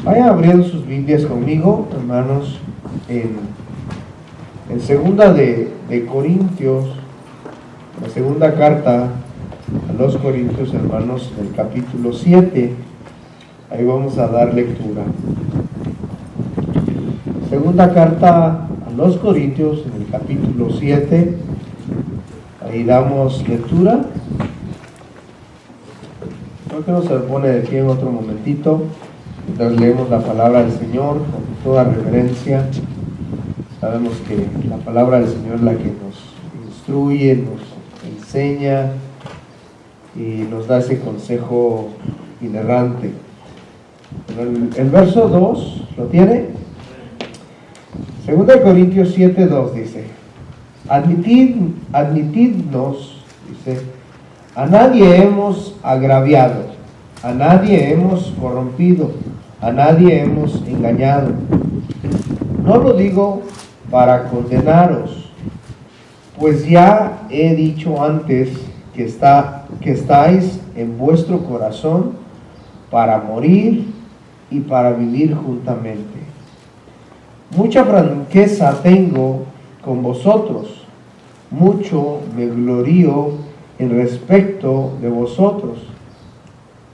Vayan abriendo sus Biblias conmigo, hermanos, en segunda de Corintios, la segunda carta a los Corintios, hermanos, en el capítulo 7. Ahí vamos a dar lectura. Segunda carta a los Corintios, en el capítulo 7. Ahí damos lectura. Creo que no se pone de pie en otro momentito. Entonces leemos la palabra del Señor con toda reverencia. Sabemos que la palabra del Señor es la que nos instruye, nos enseña y nos da ese consejo inerrante. El verso 2, ¿lo tiene? 2 Corintios 7:2 dice: admitidnos, dice, a nadie hemos agraviado, a nadie hemos corrompido, a nadie hemos engañado. No lo digo para condenaros, pues ya he dicho antes que estáis en vuestro corazón para morir y para vivir juntamente. Mucha franqueza tengo con vosotros, mucho me glorío en respecto de vosotros.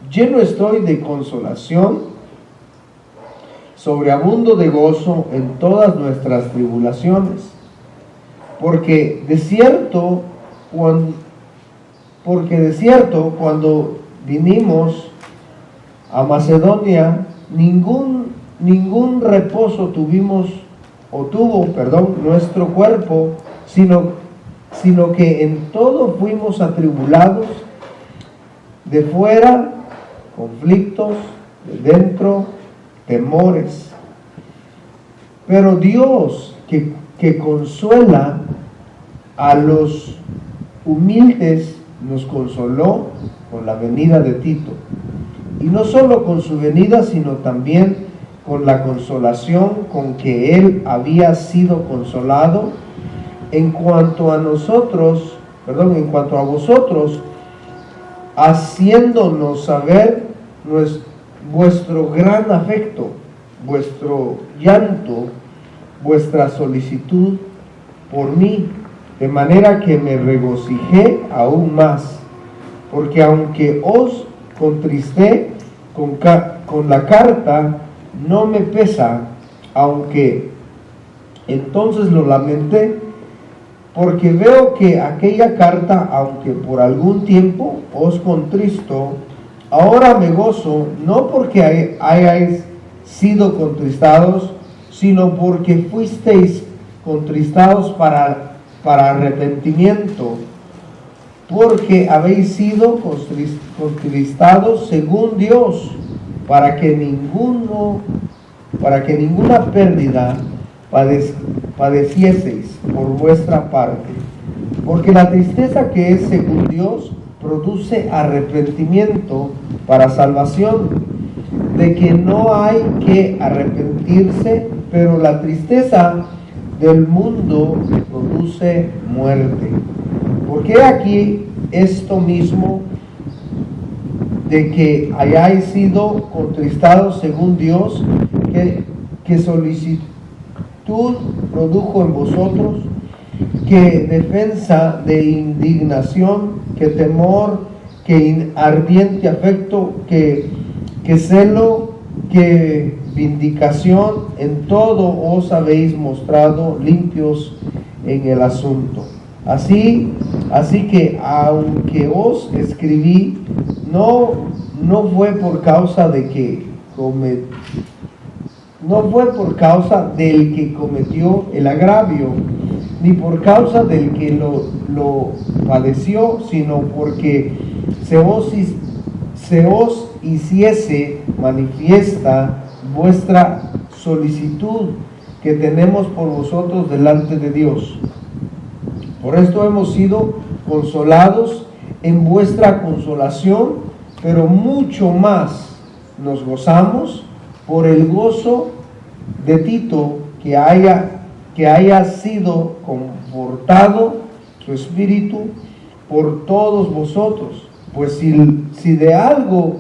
Lleno estoy de consolación, sobreabundo de gozo en todas nuestras tribulaciones, porque de cierto cuando vinimos a Macedonia, ningún reposo tuvo nuestro cuerpo, sino que en todo fuimos atribulados, de fuera conflictos, de dentro temores. Pero Dios, que consuela a los humildes, nos consoló con la venida de Tito. Y no solo con su venida, sino también con la consolación con que él había sido consolado en cuanto a vosotros, haciéndonos saber vuestro gran afecto, vuestro llanto, vuestra solicitud por mí, de manera que me regocijé aún más, porque aunque os contristé con la carta, no me pesa, aunque entonces lo lamenté, porque veo que aquella carta, aunque por algún tiempo os contristó, ahora me gozo, no porque hayáis sido contristados, sino porque fuisteis contristados para arrepentimiento, porque habéis sido contristados según Dios, para que ninguna pérdida padecieseis por vuestra parte, porque la tristeza que es según Dios produce arrepentimiento para salvación, de que no hay que arrepentirse, pero la tristeza del mundo produce muerte. Porque aquí esto mismo, de que hayáis sido contristados según Dios, que solicitud produjo en vosotros, que defensa de indignación, que temor, que ardiente afecto, que celo, que vindicación, en todo os habéis mostrado limpios en el asunto. Así que aunque os escribí, no fue por causa del que cometió el agravio, ni por causa del que lo padeció, sino porque se os hiciese manifiesta vuestra solicitud que tenemos por vosotros delante de Dios. Por esto hemos sido consolados en vuestra consolación, pero mucho más nos gozamos por el gozo de Tito, que haya sido confortado su espíritu por todos vosotros. Pues si de algo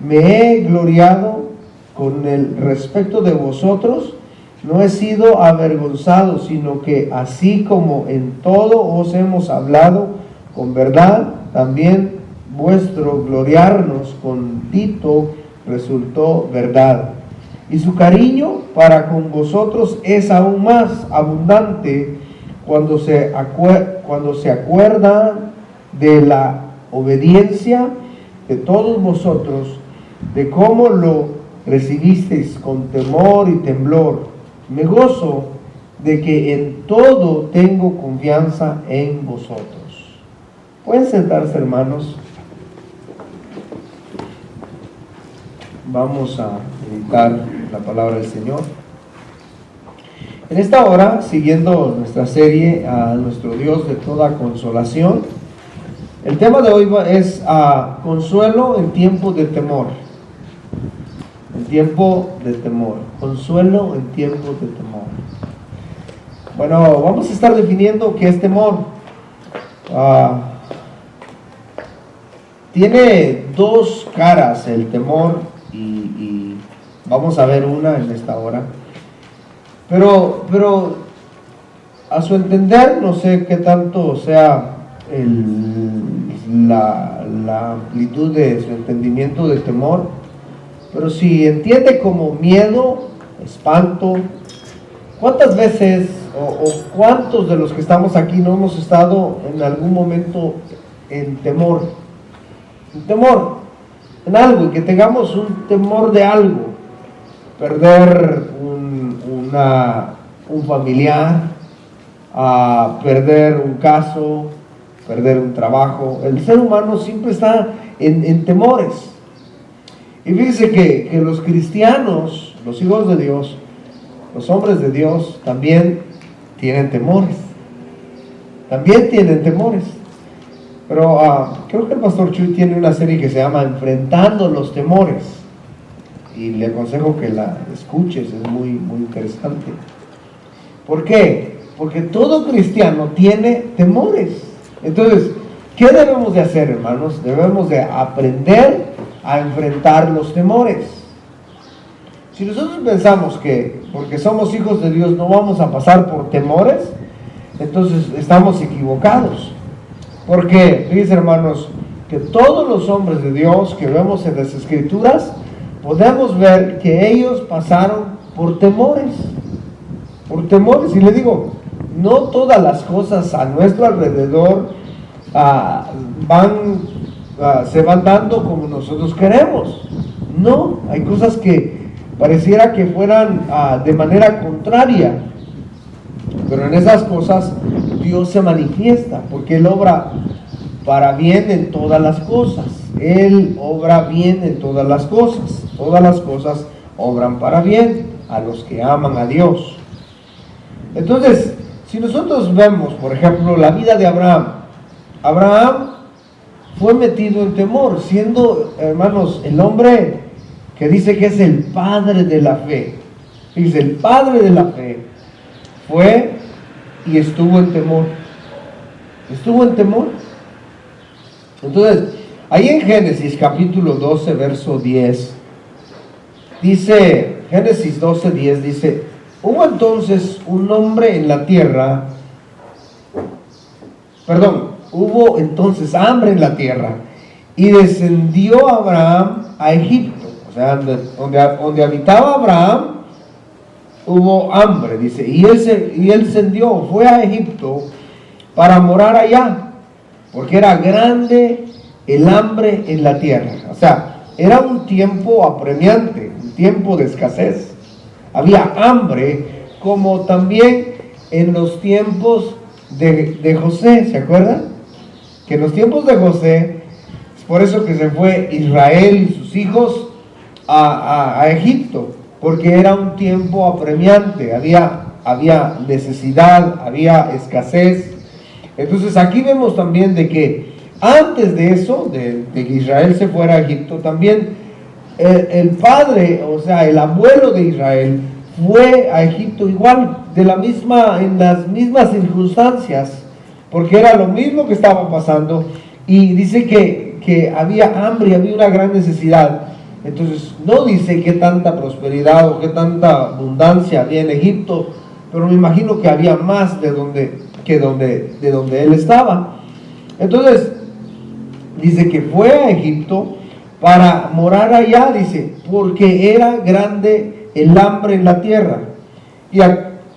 me he gloriado, con el respecto de vosotros, no he sido avergonzado, sino que así como en todo os hemos hablado con verdad, también vuestro gloriarnos con Tito resultó verdad. Y su cariño para con vosotros es aún más abundante cuando se acuerda de la obediencia de todos vosotros, de cómo lo recibisteis con temor y temblor. Me gozo de que en todo tengo confianza en vosotros. Pueden sentarse, hermanos. Vamos a meditar la palabra del Señor. En esta hora, siguiendo nuestra serie a nuestro Dios de toda consolación, el tema de hoy es consuelo en tiempos de temor. En tiempo de temor. Consuelo en tiempos de temor. Bueno, vamos a estar definiendo qué es temor. Tiene dos caras el temor y vamos a ver una en esta hora. Pero a su entender, no sé qué tanto sea la amplitud de su entendimiento del temor, pero si entiende como miedo, espanto, ¿cuántas veces o cuántos de los que estamos aquí no hemos estado en algún momento en temor? En temor en algo, y que tengamos un temor de algo, perder un familiar, perder un caso, perder un trabajo. El ser humano siempre está en temores. Y fíjense que los cristianos, los hijos de Dios, los hombres de Dios, también tienen temores. También tienen temores. Pero creo que el pastor Chuy tiene una serie que se llama Enfrentando los Temores. Y le aconsejo que la escuches, es muy, muy interesante. ¿Por qué? Porque todo cristiano tiene temores. Entonces, ¿qué debemos de hacer, hermanos? Debemos de aprender a enfrentar los temores. Si nosotros pensamos que porque somos hijos de Dios no vamos a pasar por temores, entonces estamos equivocados. Porque, fíjense, hermanos, que todos los hombres de Dios que vemos en las Escrituras, podemos ver que ellos pasaron por temores. Por temores. Y le digo, no todas las cosas a nuestro alrededor se van dando como nosotros queremos. No, hay cosas que pareciera que fueran de manera contraria. Pero en esas cosas Dios se manifiesta, porque Él obra para bien en todas las cosas. Él obra bien en todas las cosas. Todas las cosas obran para bien a los que aman a Dios. Entonces, si nosotros vemos, por ejemplo, la vida de Abraham, Abraham fue metido en temor, siendo, hermanos, el hombre que dice que es el padre de la fe. Dice, el padre de la fe fue y estuvo en temor. Estuvo en temor. Entonces, ahí en Génesis capítulo 12, verso 10, dice, Génesis 12, 10 dice, hubo entonces un hombre en la tierra, hubo entonces hambre en la tierra, y descendió Abraham a Egipto. O sea, donde habitaba Abraham, hubo hambre, dice, y él fue a Egipto para morar allá, porque era grande el hambre en la tierra. O sea, era un tiempo apremiante, un tiempo de escasez. Había hambre, como también en los tiempos de José, ¿se acuerdan? Que en los tiempos de José, es por eso que se fue Israel y sus hijos a Egipto, porque era un tiempo apremiante, había necesidad, había escasez. Entonces aquí vemos también de que antes de eso, de que Israel se fuera a Egipto, también el padre, o sea, el abuelo de Israel, fue a Egipto igual, en las mismas circunstancias, porque era lo mismo que estaba pasando, y dice que había hambre y había una gran necesidad. Entonces, no dice qué tanta prosperidad o qué tanta abundancia había en Egipto, pero me imagino que había más de donde él estaba. Entonces, dice que fue a Egipto para morar allá, dice, porque era grande el hambre en la tierra. Y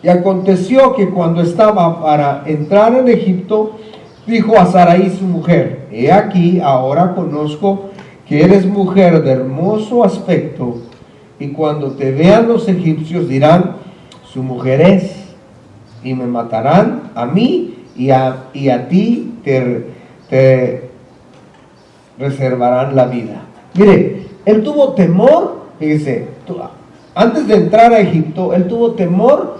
aconteció que cuando estaba para entrar en Egipto, dijo a Sarai su mujer: he aquí, ahora conozco que eres mujer de hermoso aspecto, y cuando te vean los egipcios dirán: su mujer es, y me matarán a mí, y a ti te reservarán la vida. Mire, él tuvo temor, fíjese, antes de entrar a Egipto, él tuvo temor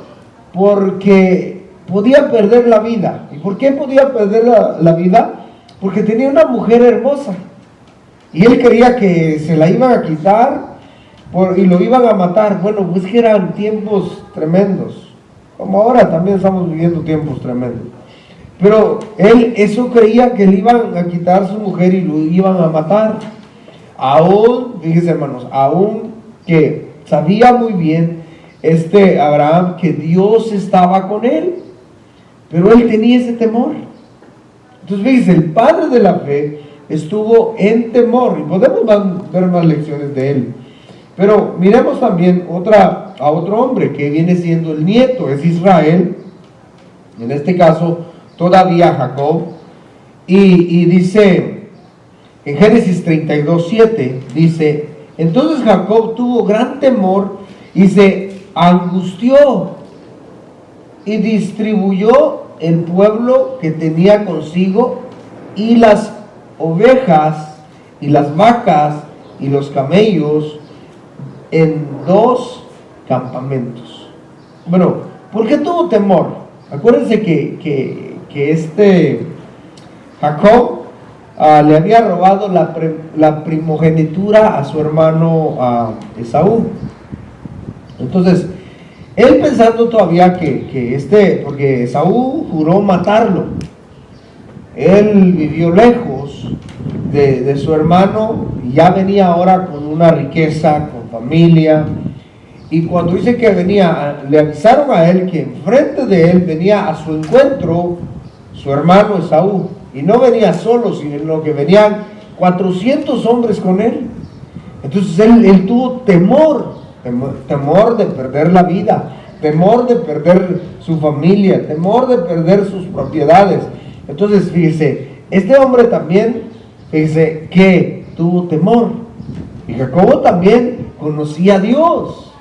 porque podía perder la vida. ¿Y por qué podía perder la vida? Porque tenía una mujer hermosa. Y él creía que se la iban a quitar y lo iban a matar. Bueno, pues que eran tiempos tremendos. Como ahora también estamos viviendo tiempos tremendos. Pero él eso creía, que le iban a quitar su mujer y lo iban a matar. Aún, fíjense hermanos, aún que sabía muy bien Abraham que Dios estaba con él, pero él tenía ese temor. Entonces fíjense, el padre de la fe estuvo en temor, y podemos ver más lecciones de él. Pero miremos también a otro hombre que viene siendo el nieto, es Israel, en este caso todavía Jacob, y dice en Génesis 32:7, dice: entonces Jacob tuvo gran temor y se angustió y distribuyó el pueblo que tenía consigo, y las ovejas y las vacas y los camellos en 2 campamentos. Bueno, ¿por qué tuvo temor? Acuérdense que Jacob le había robado la primogenitura a su hermano Esaú. Entonces, él pensando todavía porque Esaú juró matarlo. Él vivió lejos de su hermano y ya venía ahora con una riqueza, con familia. Y cuando dice que venía, le avisaron a él que enfrente de él venía a su encuentro su hermano Esaú. Y no venía solo, sino que venían 400 hombres con él. Entonces él tuvo temor de perder la vida, temor de perder su familia, temor de perder sus propiedades. Entonces fíjese, este hombre también, fíjese que tuvo temor. Y Jacobo también conocía a Dios.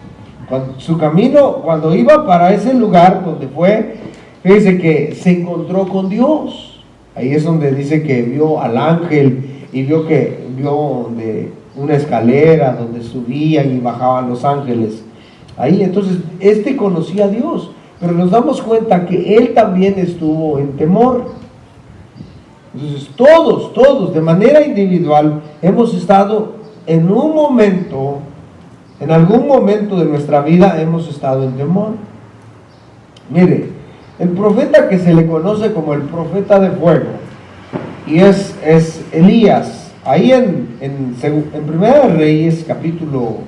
Su camino, cuando iba para ese lugar donde fue, fíjese que se encontró con Dios. Ahí es donde dice que vio al ángel y vio donde una escalera donde subían y bajaban los ángeles. Ahí entonces conocía a Dios, pero nos damos cuenta que él también estuvo en temor. Entonces todos de manera individual hemos estado en algún momento de nuestra vida hemos estado en temor. Mire, el profeta que se le conoce como el profeta de fuego, y es Elías, ahí en Primera de Reyes, capítulo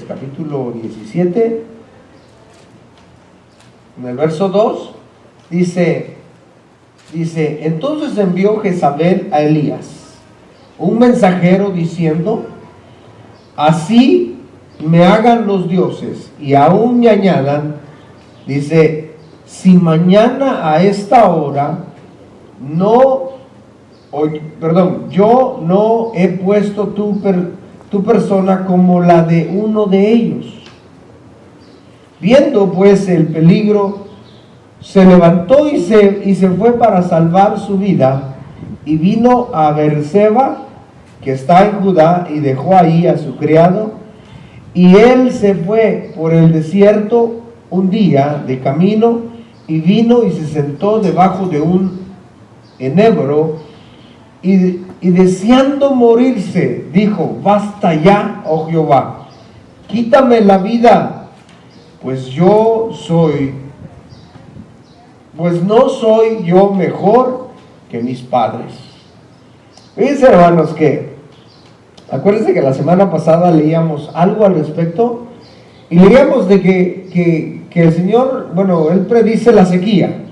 capítulo 17, en el verso 2, dice, entonces envió Jezabel a Elías, un mensajero, diciendo: así me hagan los dioses y aún me añadan, dice, si mañana a esta hora yo no he puesto tu persona como la de uno de ellos. Viendo pues el peligro, se levantó y se fue para salvar su vida, y vino a Beerseba, que está en Judá, y dejó ahí a su criado. Y él se fue por el desierto un día de camino, y vino y se sentó debajo de un enebro, y deseando morirse, dijo: basta ya, oh Jehová, quítame la vida, pues no soy yo mejor que mis padres. Fíjense, hermanos, que acuérdense que la semana pasada leíamos algo al respecto y leíamos de que el Señor, bueno, Él predice la sequía.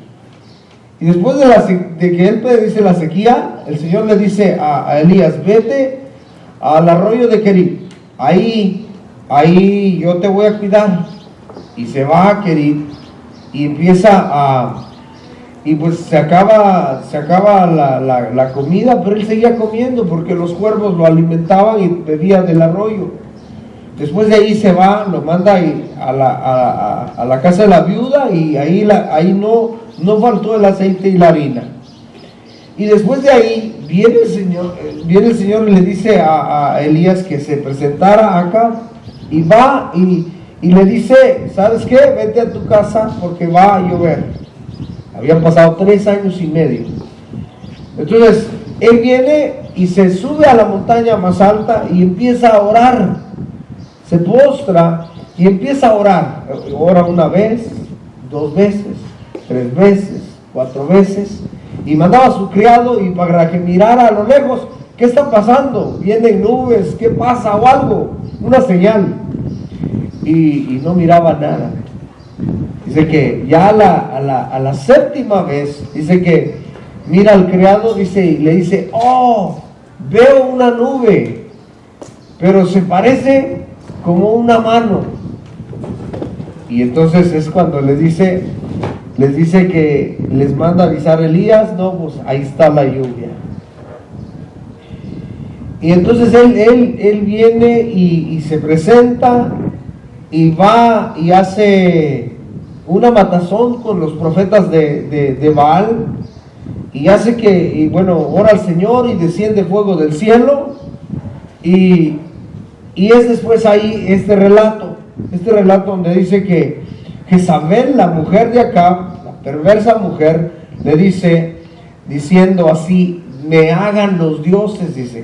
Y después de que Él predice la sequía, el Señor le dice a Elías, vete al arroyo de Querit, ahí yo te voy a cuidar. Y se va a Querit y y pues se acaba la comida, pero él seguía comiendo porque los cuervos lo alimentaban y bebía del arroyo. Después de ahí se va, lo manda a la casa de la viuda y ahí no faltó el aceite y la harina. Y después de ahí viene el Señor y le dice a Elías que se presentara acá y va y le dice, ¿sabes qué? Vete a tu casa porque va a llover. Habían pasado 3 años y medio. Entonces, él viene y se sube a la montaña más alta y empieza a orar. Se postra y empieza a orar. Ora 1 vez, 2 veces, 3 veces, 4 veces. Y mandaba a su criado y para que mirara a lo lejos, ¿qué está pasando? Vienen nubes, ¿qué pasa? O algo, una señal. Y no miraba nada. Dice que ya a la 7ª vez, dice que mira al criado, y le dice, oh, veo una nube, pero se parece como una mano. Y entonces es cuando les dice que les manda avisar a Elías, no, pues ahí está la lluvia. Y entonces él viene y se presenta y va y hace una matazón con los profetas de Baal y hace ora al Señor y desciende fuego del cielo y es después ahí este relato donde dice que Jezabel, la mujer de Acab, la perversa mujer, le dice, diciendo así, me hagan los dioses,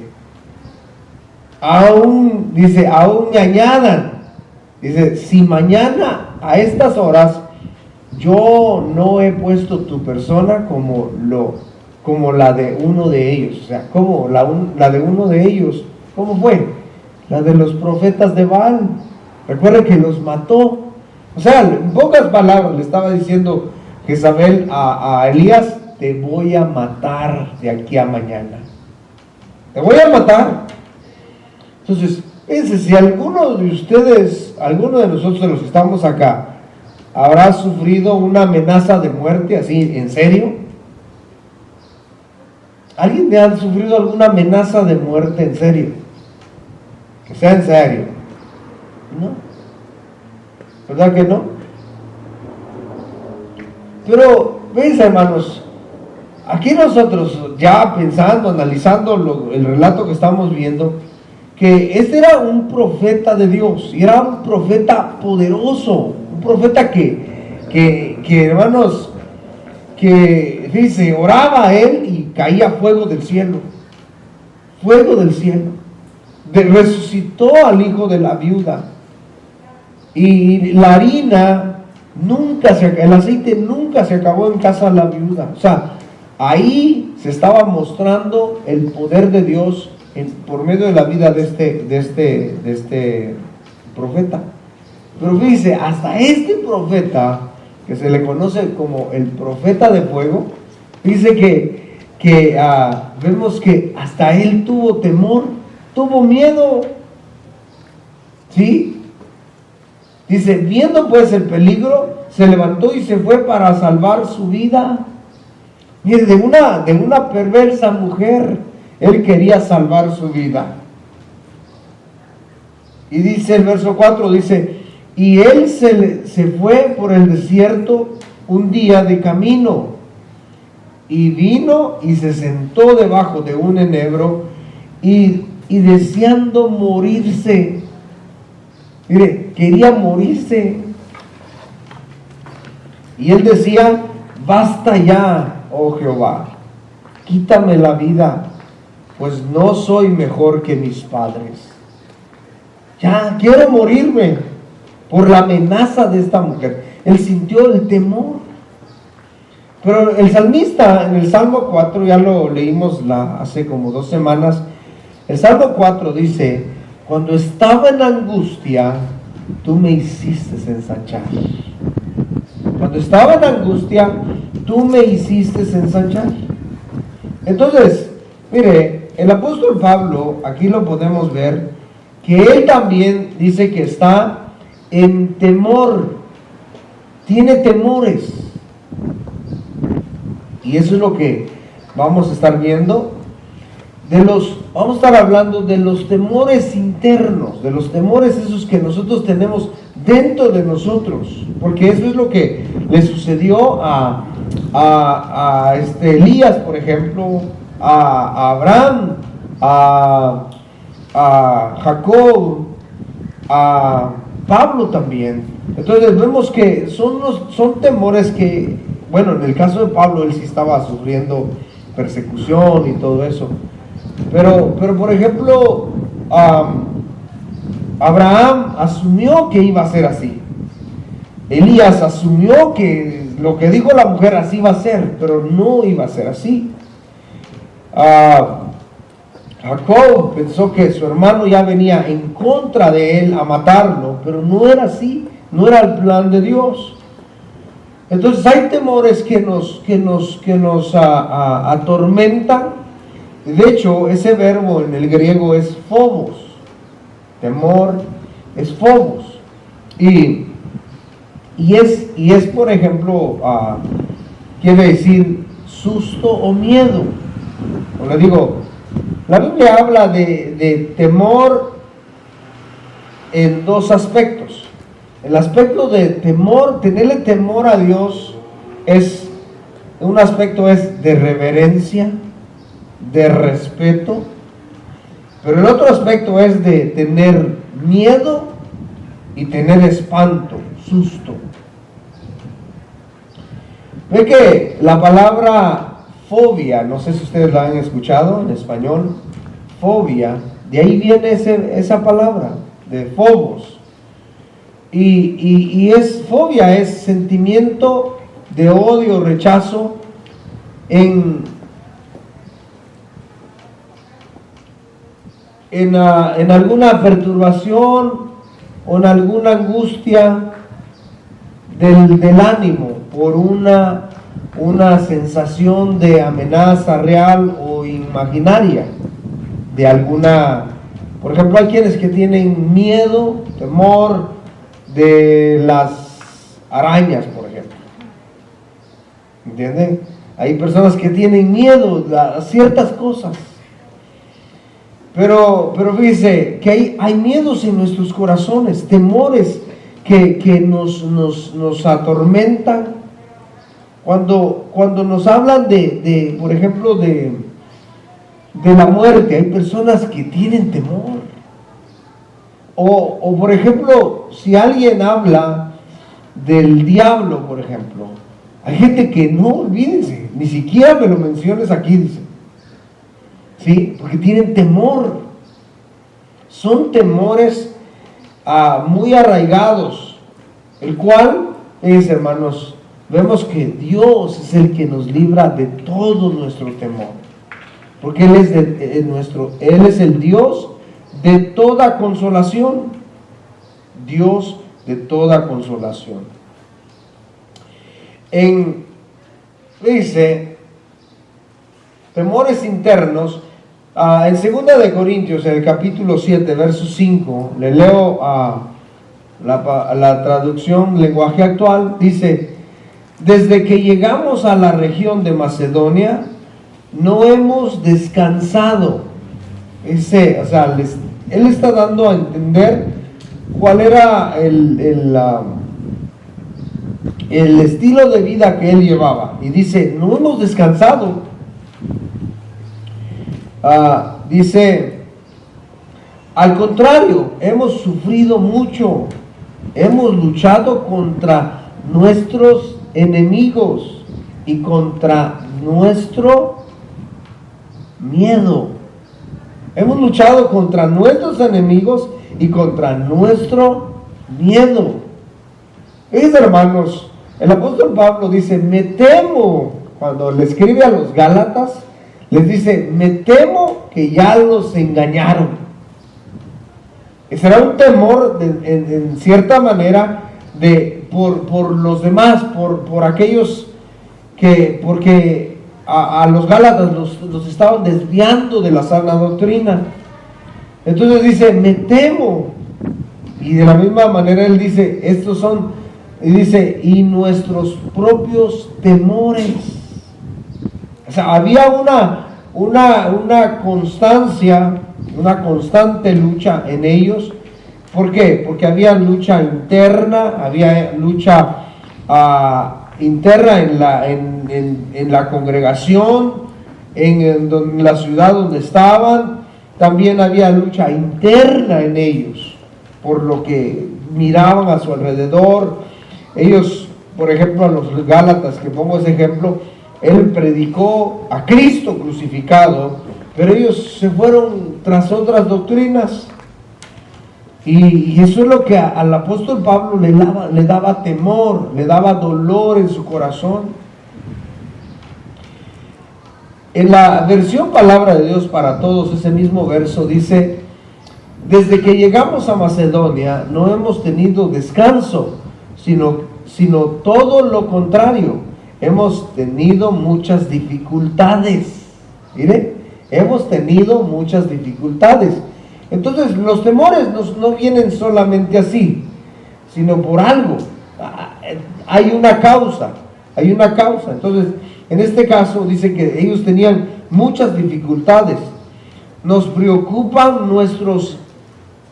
aún me añadan, si mañana a estas horas yo no he puesto tu persona como la de uno de ellos. O sea, como la de uno de ellos, ¿cómo fue? La de los profetas de Baal. Recuerden que los mató. O sea, en pocas palabras le estaba diciendo Jezabel a Elías, te voy a matar de aquí a mañana. Te voy a matar. Entonces, fíjense, si alguno de ustedes, alguno de nosotros de los que estamos acá, habrá sufrido una amenaza de muerte así, en serio. ¿Alguien te ha sufrido alguna amenaza de muerte en serio? Que sea en serio. ¿No? ¿Verdad que no? Pero, ¿veis, hermanos? Aquí nosotros, ya pensando, analizando el relato que estamos viendo, que este era un profeta de Dios, y era un profeta poderoso, un profeta que hermanos, que dice, oraba a él y caía fuego del cielo, resucitó al hijo de la viuda, y la harina el aceite nunca se acabó en casa de la viuda. O sea, ahí se estaba mostrando el poder de Dios por medio de la vida de este profeta. Pero fíjense, hasta este profeta, que se le conoce como el profeta de fuego, dice que vemos que hasta él tuvo temor, tuvo miedo, ¿sí? Dice, viendo pues el peligro, se levantó y se fue para salvar su vida. Mire, de una perversa mujer, él quería salvar su vida. Y dice el verso 4, dice, y él se fue por el desierto un día de camino, y vino y se sentó debajo de un enebro, y deseando morirse, mire, quería morirse. Y él decía, basta ya, oh Jehová, quítame la vida, pues no soy mejor que mis padres. Ya quiero morirme por la amenaza de esta mujer. Él sintió el temor. Pero el salmista en el Salmo 4, ya lo leímos hace como 2 semanas, el Salmo 4 dice: cuando estaba en angustia, tú me hiciste ensanchar. Cuando estaba en angustia, tú me hiciste ensanchar. Entonces, mire, el apóstol Pablo, aquí lo podemos ver, que él también dice que está en temor, tiene temores. Y eso es lo que vamos a estar viendo. Vamos a estar hablando de los temores internos, de los temores esos que nosotros tenemos dentro de nosotros, porque eso es lo que le sucedió a Elías, por ejemplo, a Abraham, a Jacob, a Pablo también. Entonces vemos que son temores que, bueno, en el caso de Pablo, él sí estaba sufriendo persecución y todo eso. Pero por ejemplo, Abraham asumió que iba a ser así. Elías asumió que lo que dijo la mujer así iba a ser, pero no iba a ser así. Jacob pensó que su hermano ya venía en contra de él a matarlo, pero no era así, no era el plan de Dios. Entonces hay temores que nos atormentan. De hecho, ese verbo en el griego es phobos. Temor es phobos. Y es por ejemplo, quiere decir susto o miedo. O le digo, la Biblia habla de temor en 2 aspectos. El aspecto de temor, tenerle temor a Dios, un aspecto es de reverencia, de respeto, pero el otro aspecto es de tener miedo y tener espanto, susto. Ve que la palabra fobia, no sé si ustedes la han escuchado en español, fobia, de ahí viene esa palabra, de phobos. Y fobia es sentimiento de odio, rechazo en alguna perturbación o en alguna angustia del ánimo por una sensación de amenaza real o imaginaria de alguna. Por ejemplo, hay quienes que tienen miedo, temor de las arañas, por ejemplo. ¿Entienden? Hay personas que tienen miedo a ciertas cosas. Pero fíjese que hay miedos en nuestros corazones, temores que nos atormentan. Cuando nos hablan por ejemplo, de la muerte, hay personas que tienen temor. O por ejemplo, si alguien habla del diablo, por ejemplo, hay gente que no, olvídense, ni siquiera me lo menciones aquí, dice. ¿Sí? Porque tienen temor. Son temores muy arraigados, el cual, hermanos, vemos que Dios es el que nos libra de todo nuestro temor, porque Él es el Dios de toda consolación. Dios de toda consolación. Dice temores internos. En 2 de Corintios, en el capítulo 7, verso 5, le leo la traducción lenguaje actual. Dice: desde que llegamos a la región de Macedonia, no hemos descansado. Él está dando a entender cuál era el estilo de vida que él llevaba. Y dice: no hemos descansado. Dice: al contrario, hemos sufrido mucho, hemos luchado contra nuestros enemigos y contra nuestro miedo. Hemos luchado contra nuestros enemigos y contra nuestro miedo. Hermanos, El apóstol Pablo dice, me temo, cuando le escribe a los Gálatas, les dice, me temo que ya los engañaron. Será un temor en cierta manera por los demás, por aquellos porque a los Gálatas los estaban desviando de la sana doctrina. Entonces dice, me temo. Y de la misma manera él dice, estos son, y dice, y nuestros propios temores. O sea, había una constancia, una constante lucha en ellos. ¿Por qué? Porque había lucha interna, había lucha interna en la congregación, en la ciudad donde estaban. También había lucha interna en ellos, por lo que miraban a su alrededor. Ellos, por ejemplo, a los Gálatas, que pongo ese ejemplo, él predicó a Cristo crucificado, pero ellos se fueron tras otras doctrinas. Y eso es lo que al apóstol Pablo le daba temor, le daba dolor en su corazón. En la versión Palabra de Dios para Todos, ese mismo verso dice, desde que llegamos a Macedonia no hemos tenido descanso, sino todo lo contrario, hemos tenido muchas dificultades. Mire, hemos tenido muchas dificultades. Entonces los temores no vienen solamente así, sino por algo. Hay una causa. Entonces, en este caso dice que ellos tenían muchas dificultades. Nos preocupan nuestros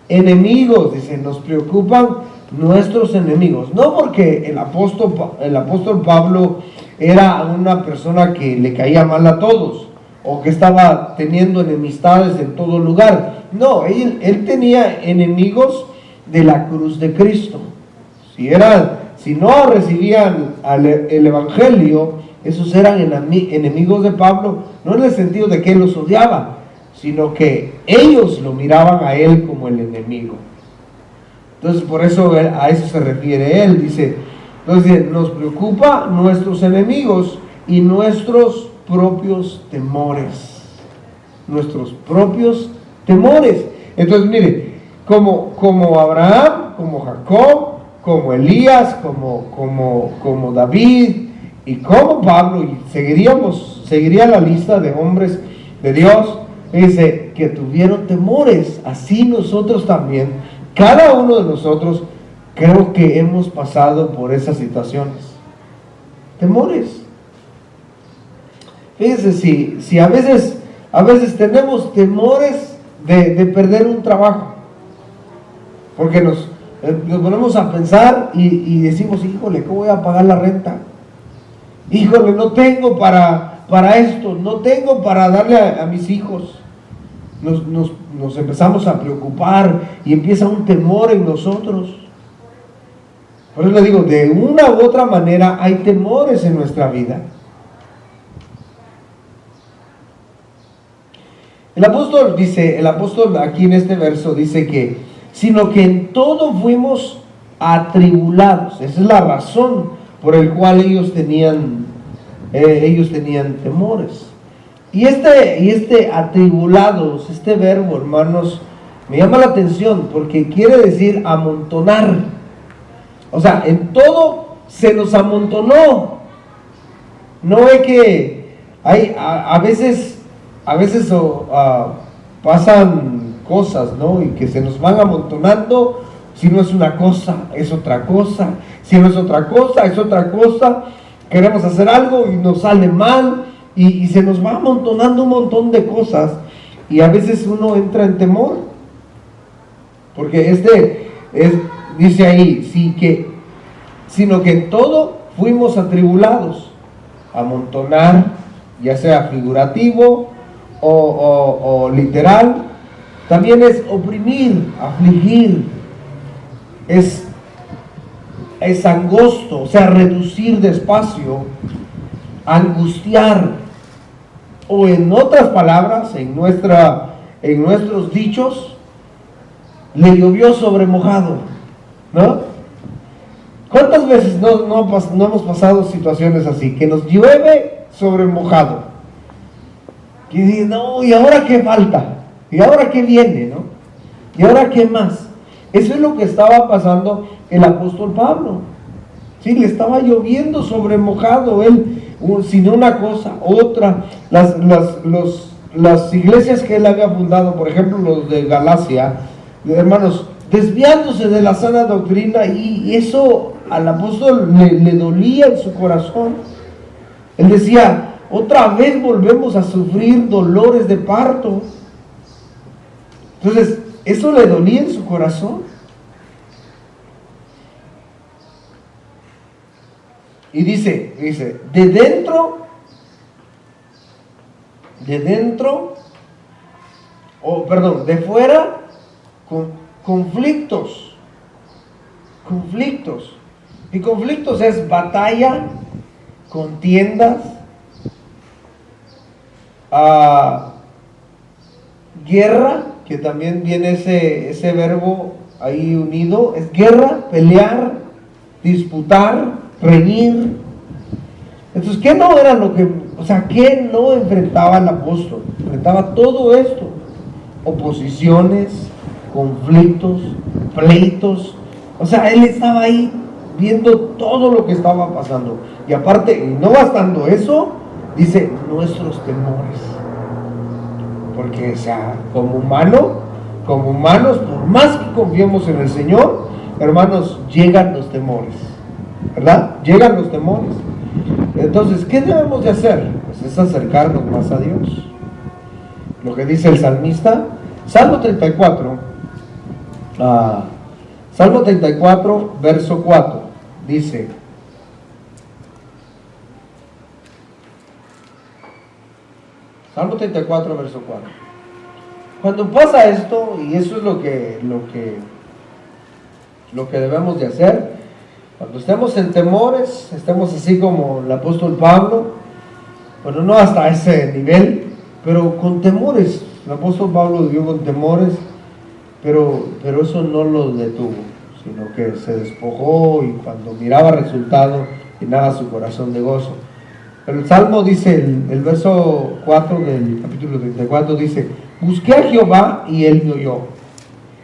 enemigos, dice, nos preocupan nuestros enemigos. No porque el apóstol Pablo era una persona que le caía mal a todos, o que estaba teniendo enemistades en todo lugar. No, él tenía enemigos de la cruz de Cristo. Si no recibían el Evangelio, esos eran enemigos de Pablo, no en el sentido de que él los odiaba, sino que ellos lo miraban a él como el enemigo. Entonces, por eso a eso se refiere él. Dice, entonces nos preocupa nuestros enemigos y nuestros propios temores. Nuestros propios temores. Entonces, mire, como Abraham, como Jacob, como Elías, como David y como Pablo, y seguiría la lista de hombres de Dios, dice que tuvieron temores. Así nosotros también, cada uno de nosotros, creo que hemos pasado por esas situaciones. Temores. Fíjense, si a veces tenemos temores de perder un trabajo, porque nos ponemos a pensar y decimos, híjole, ¿cómo voy a pagar la renta? Híjole, no tengo para esto, no tengo para darle a mis hijos. Nos empezamos a preocupar y empieza un temor en nosotros. Por eso le digo, de una u otra manera hay temores en nuestra vida. El apóstol aquí en este verso dice que, sino que en todo fuimos atribulados. Esa es la razón por el cual ellos tenían temores. Y este atribulados, este verbo, hermanos, me llama la atención porque quiere decir amontonar. O sea, en todo se nos amontonó. No es que hay a veces pasan cosas, ¿no? Y que se nos van amontonando. Si no es una cosa, es otra cosa. Si no es otra cosa, es otra cosa. Queremos hacer algo y nos sale mal. Y se nos va amontonando un montón de cosas. Y a veces uno entra en temor. Porque dice ahí, sino que en todo fuimos atribulados. Amontonar, ya sea figurativo o literal. También es oprimir, afligir. Es angosto, o sea, reducir de espacio, angustiar. O en otras palabras, en nuestros dichos, le llovió sobre mojado, ¿no? ¿Cuántas veces no hemos pasado situaciones así? Que nos llueve sobre mojado. Y dice, no, ¿y ahora qué falta? ¿Y ahora qué viene? ¿No? ¿Y ahora qué más? Eso es lo que estaba pasando el apóstol Pablo. Sí, le estaba lloviendo sobre mojado. Él, sin una cosa, otra. Las iglesias que él había fundado, por ejemplo, los de Galacia, hermanos, desviándose de la sana doctrina, y eso al apóstol le dolía en su corazón. Él decía, otra vez volvemos a sufrir dolores de parto. Entonces, eso le dolía en su corazón. Y dice, de fuera, conflictos. Y conflictos es batalla, contiendas, guerra, que también viene ese verbo ahí unido, es guerra, pelear, disputar, reñir. Entonces, ¿qué no era qué no enfrentaba el apóstol? Enfrentaba todo esto: oposiciones, conflictos, pleitos. O sea, él estaba ahí viendo todo lo que estaba pasando. Y aparte, no bastando eso, dice, nuestros temores. Porque, o sea, como humanos, por más que confiemos en el Señor, hermanos, llegan los temores, ¿verdad? Llegan los temores. Entonces, ¿qué debemos de hacer? Pues es acercarnos más a Dios. Lo que dice el salmista, Salmo 34, verso 4, dice: Salmo 34, verso 4. Cuando pasa esto, y eso es lo que debemos de hacer, cuando estemos en temores, estemos así como el apóstol Pablo, bueno, no hasta ese nivel, pero con temores. El apóstol Pablo vivió con temores, pero eso no lo detuvo, sino que se despojó, y cuando miraba resultado, llenaba su corazón de gozo. Pero el Salmo dice, el verso 4 del capítulo 34 dice: busqué a Jehová y él me oyó,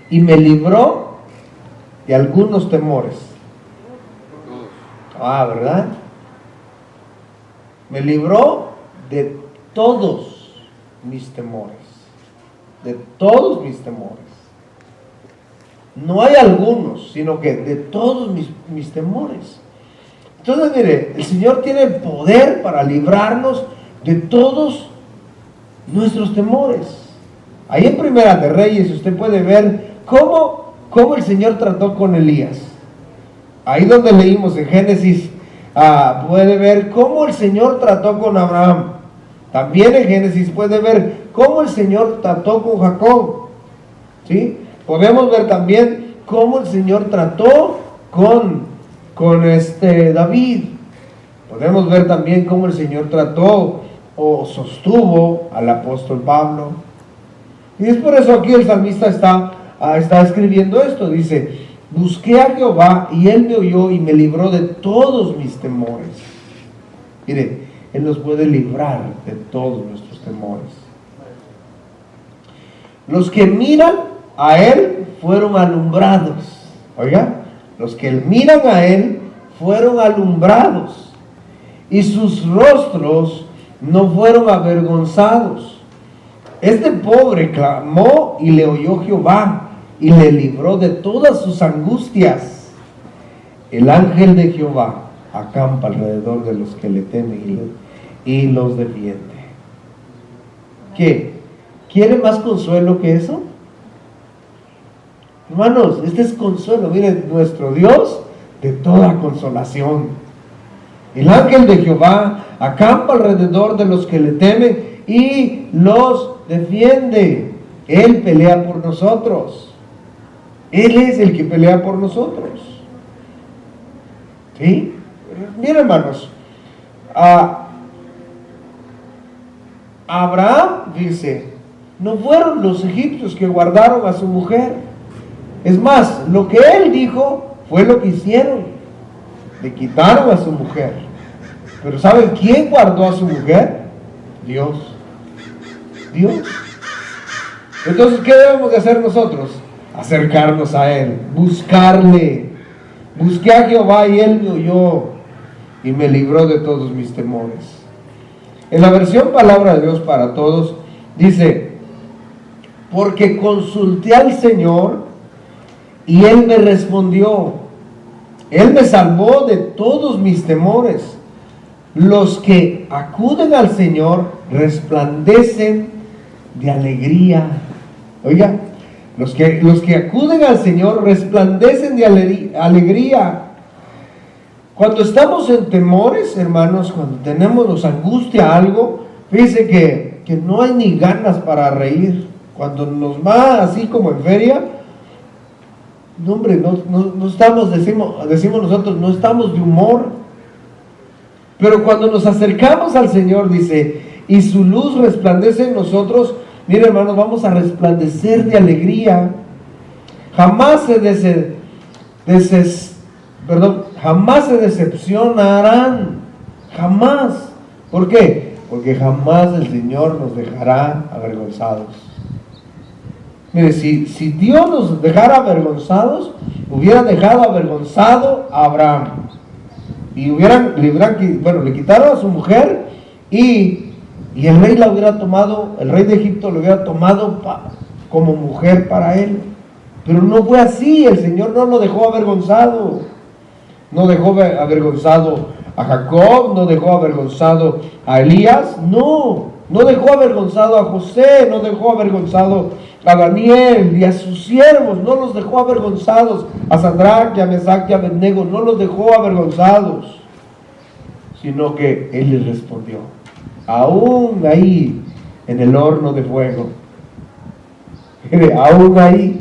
y me libró de algunos temores. ¿Verdad? Me libró de todos mis temores. De todos mis temores. No hay algunos, sino que de todos mis temores. Entonces, mire, el Señor tiene el poder para librarnos de todos nuestros temores. Ahí en Primera de Reyes usted puede ver cómo el Señor trató con Elías. Ahí donde leímos en Génesis, puede ver cómo el Señor trató con Abraham. También en Génesis puede ver cómo el Señor trató con Jacob. ¿Sí? Podemos ver también cómo el Señor trató con David. Podemos ver también cómo el Señor trató o sostuvo al apóstol Pablo. Y es por eso aquí el salmista está escribiendo esto. Dice: busqué a Jehová y él me oyó y me libró de todos mis temores. Mire, él nos puede librar de todos nuestros temores. Los que miran a él fueron alumbrados. Oiga, los que miran a él fueron alumbrados, y sus rostros no fueron avergonzados. Este pobre clamó y le oyó Jehová, y le libró de todas sus angustias. El ángel de Jehová acampa alrededor de los que le temen y los defiende. ¿Qué? ¿Quiere más consuelo que eso? Hermanos, este es consuelo. Miren, nuestro Dios de toda consolación. El ángel de Jehová acampa alrededor de los que le temen y los defiende. Él pelea por nosotros. Él es el que pelea por nosotros. ¿Sí? Miren, hermanos, Abraham dice: no fueron los egipcios que guardaron a su mujer. Es más, lo que él dijo fue lo que hicieron. le quitaron a su mujer. Pero ¿saben quién guardó a su mujer? Dios. Dios. Entonces, ¿qué debemos de hacer nosotros? Acercarnos a Él, buscarle. Busqué a Jehová y Él me oyó y me libró de todos mis temores. En la versión Palabra de Dios para Todos dice: porque consulté al Señor y Él me respondió. Él me salvó de todos mis temores. Los que acuden al Señor resplandecen de alegría. Oiga, los que acuden al Señor resplandecen de alegría. Cuando estamos en temores, hermanos, cuando nos angustia algo, fíjense que no hay ni ganas para reír. Cuando nos va así como en feria, no hombre, no estamos, decimos nosotros, no estamos de humor. Pero cuando nos acercamos al Señor, dice, y su luz resplandece en nosotros, mire hermanos, vamos a resplandecer de alegría. Jamás jamás se decepcionarán. Jamás. ¿Por qué? Porque jamás el Señor nos dejará avergonzados. Mire, si Dios nos dejara avergonzados, hubiera dejado avergonzado a Abraham. Y le quitaron a su mujer y el rey la hubiera tomado, el rey de Egipto lo hubiera tomado como mujer para él. Pero no fue así. El Señor no lo dejó avergonzado. No dejó avergonzado a Jacob, no dejó avergonzado a Elías, no dejó avergonzado a José, no dejó avergonzado a Daniel y a sus siervos, no los dejó avergonzados, a Sadrach y a Mesach y a Abednego, no los dejó avergonzados, sino que Él les respondió, aún ahí en el horno de fuego, aún ahí,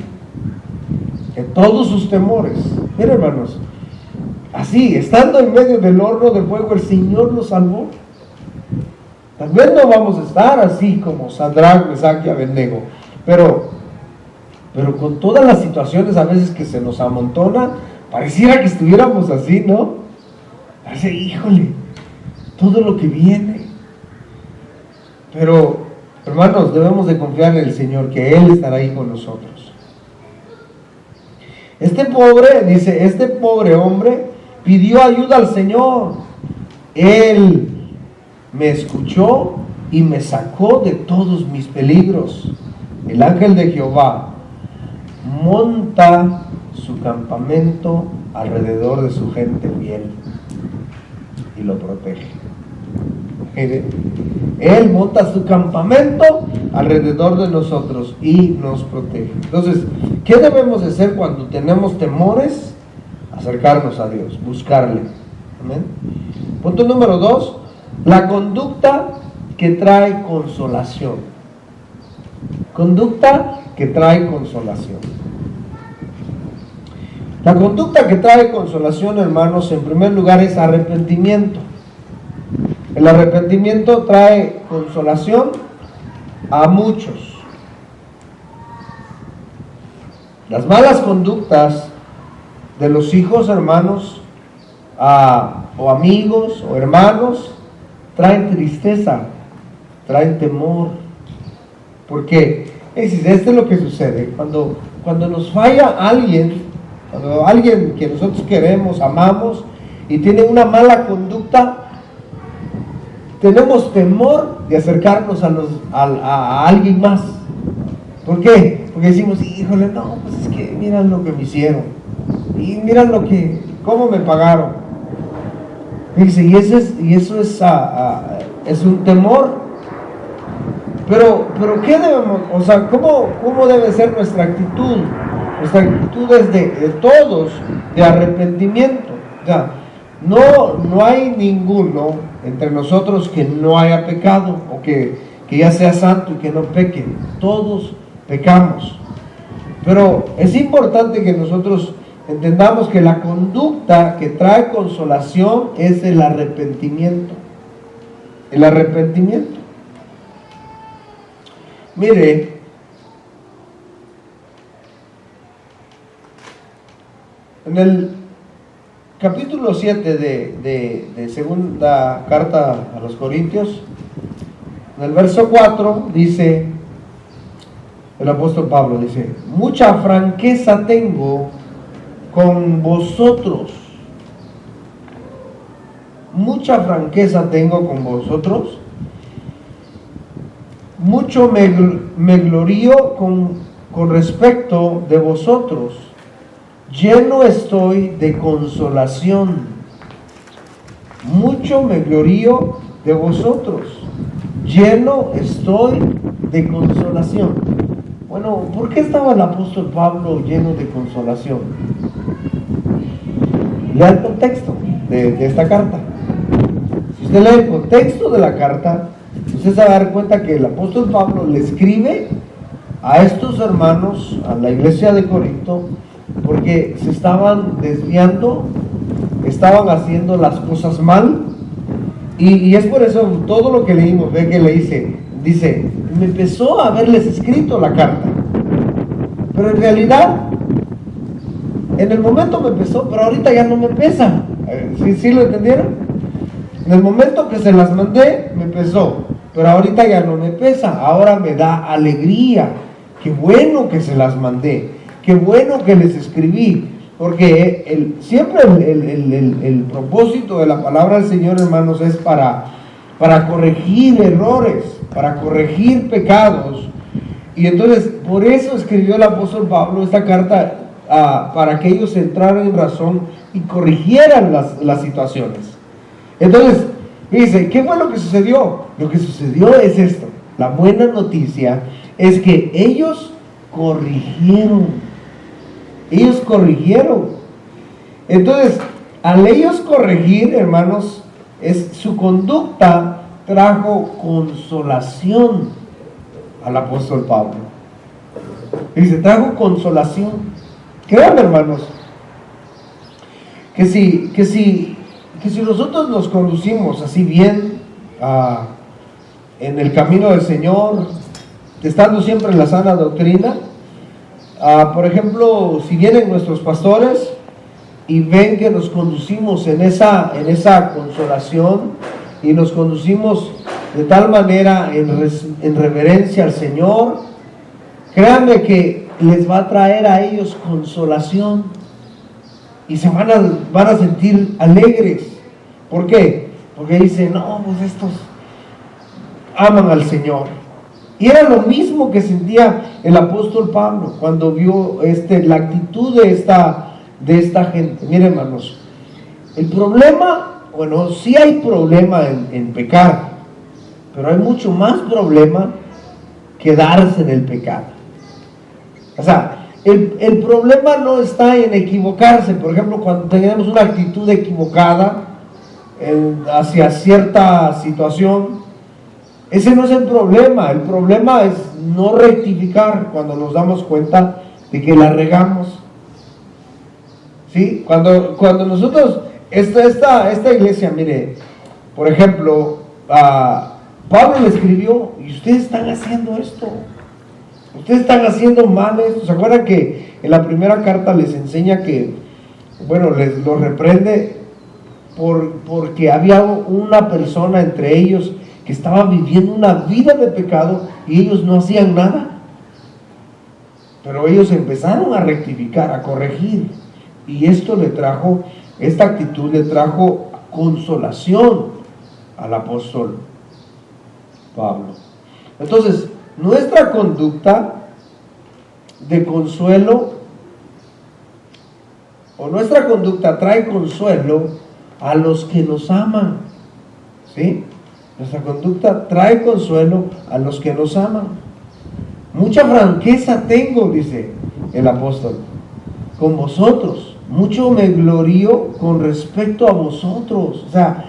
en todos sus temores. Miren hermanos, así, estando en medio del horno de fuego, el Señor nos salvó. Tal vez no vamos a estar así como Sadrach, Mesach y Abednego, pero con todas las situaciones a veces que se nos amontona, pareciera que estuviéramos así, ¿no? Parece, híjole, todo lo que viene. Pero, hermanos, debemos de confiar en el Señor, que Él estará ahí con nosotros. Este pobre hombre pidió ayuda al Señor. Él me escuchó y me sacó de todos mis peligros. El ángel de Jehová monta su campamento alrededor de su gente fiel y lo protege. Él monta su campamento alrededor de nosotros y nos protege. Entonces, ¿qué debemos de hacer cuando tenemos temores? Acercarnos a Dios, buscarle. Amén. Punto número 2, la conducta que trae consolación. Conducta que trae consolación. La conducta que trae consolación, hermanos, en primer lugar es arrepentimiento. El arrepentimiento trae consolación a muchos. Las malas conductas de los hijos, hermanos, o amigos, o hermanos, traen tristeza, traen temor. Porque esto es lo que sucede. Cuando nos falla alguien, cuando alguien que nosotros queremos, amamos, y tiene una mala conducta, tenemos temor de acercarnos a alguien más. ¿Por qué? Porque decimos, híjole, no, pues es que miran lo que me hicieron, y miran cómo me pagaron. Fíjense, y eso es un temor. Pero ¿qué debemos? O sea, ¿cómo debe ser nuestra actitud? Nuestra actitud es de todos, de arrepentimiento. O sea, no hay ninguno entre nosotros que no haya pecado, o que ya sea santo y que no peque. Todos pecamos. Pero es importante que nosotros entendamos que la conducta que trae consolación es el arrepentimiento. El arrepentimiento. Mire, en capítulo 7 de segunda carta a los Corintios, en el verso 4 dice el apóstol Pablo, dice: mucha franqueza tengo con vosotros. Mucha franqueza tengo con vosotros. Mucho me glorío con respecto de vosotros. Lleno estoy de consolación. Mucho me glorío de vosotros. Lleno estoy de consolación. Bueno, ¿por qué estaba el apóstol Pablo lleno de consolación? Lea el contexto de esta carta. Si usted lee el contexto de la carta, usted se va a dar cuenta que el apóstol Pablo le escribe a estos hermanos, a la iglesia de Corinto, porque se estaban desviando, estaban haciendo las cosas mal, y es por eso todo lo que leímos, ve que le dice, me empezó a haberles escrito la carta, pero en realidad, en el momento me pesó, pero ahorita ya no me pesa. ¿Sí lo entendieron? En el momento que se las mandé, me pesó, pero ahorita ya no me pesa, ahora me da alegría. Qué bueno que se las mandé, qué bueno que les escribí, porque siempre el propósito de la palabra del Señor, hermanos, es para corregir errores, para corregir pecados. Y entonces, por eso escribió el apóstol Pablo esta carta, para que ellos entraran en razón y corrigieran las situaciones. Entonces, dice, ¿qué fue lo que sucedió? Lo que sucedió es esto. La buena noticia es que ellos corrigieron. Ellos corrigieron. Entonces, al ellos corregir, hermanos, su conducta trajo consolación al apóstol Pablo. Dice, trajo consolación. Créanme, hermanos, que si nosotros nos conducimos así bien en el camino del Señor, estando siempre en la sana doctrina, por ejemplo, si vienen nuestros pastores y ven que nos conducimos en esa consolación y nos conducimos de tal manera en reverencia al Señor, créanme que les va a traer a ellos consolación y se van a sentir alegres. ¿Por qué? Porque dicen, no, pues estos aman al Señor. Y era lo mismo que sentía el apóstol Pablo cuando vio la actitud de esta gente. Miren, hermanos, el problema, bueno, sí hay problema en pecar, pero hay mucho más problema quedarse en el pecado. O sea, el problema no está en equivocarse. Por ejemplo, cuando tenemos una actitud equivocada hacia cierta situación, ese no es el problema es no rectificar cuando nos damos cuenta de que la regamos. ¿Sí? Cuando nosotros, esta iglesia, mire, por ejemplo, Pablo le escribió, y ustedes están haciendo esto, ustedes están haciendo mal esto. ¿Se acuerdan que en la primera carta les enseña que, bueno, les lo reprende porque había una persona entre ellos que estaba viviendo una vida de pecado y ellos no hacían nada? Pero ellos empezaron a rectificar, a corregir, y esta actitud le trajo consolación al apóstol Pablo. Entonces, nuestra conducta de consuelo, o nuestra conducta trae consuelo a los que nos aman. ¿Sí? Nuestra conducta trae consuelo a los que nos aman. Mucha franqueza tengo, dice el apóstol, con vosotros. Mucho me glorío con respecto a vosotros. O sea,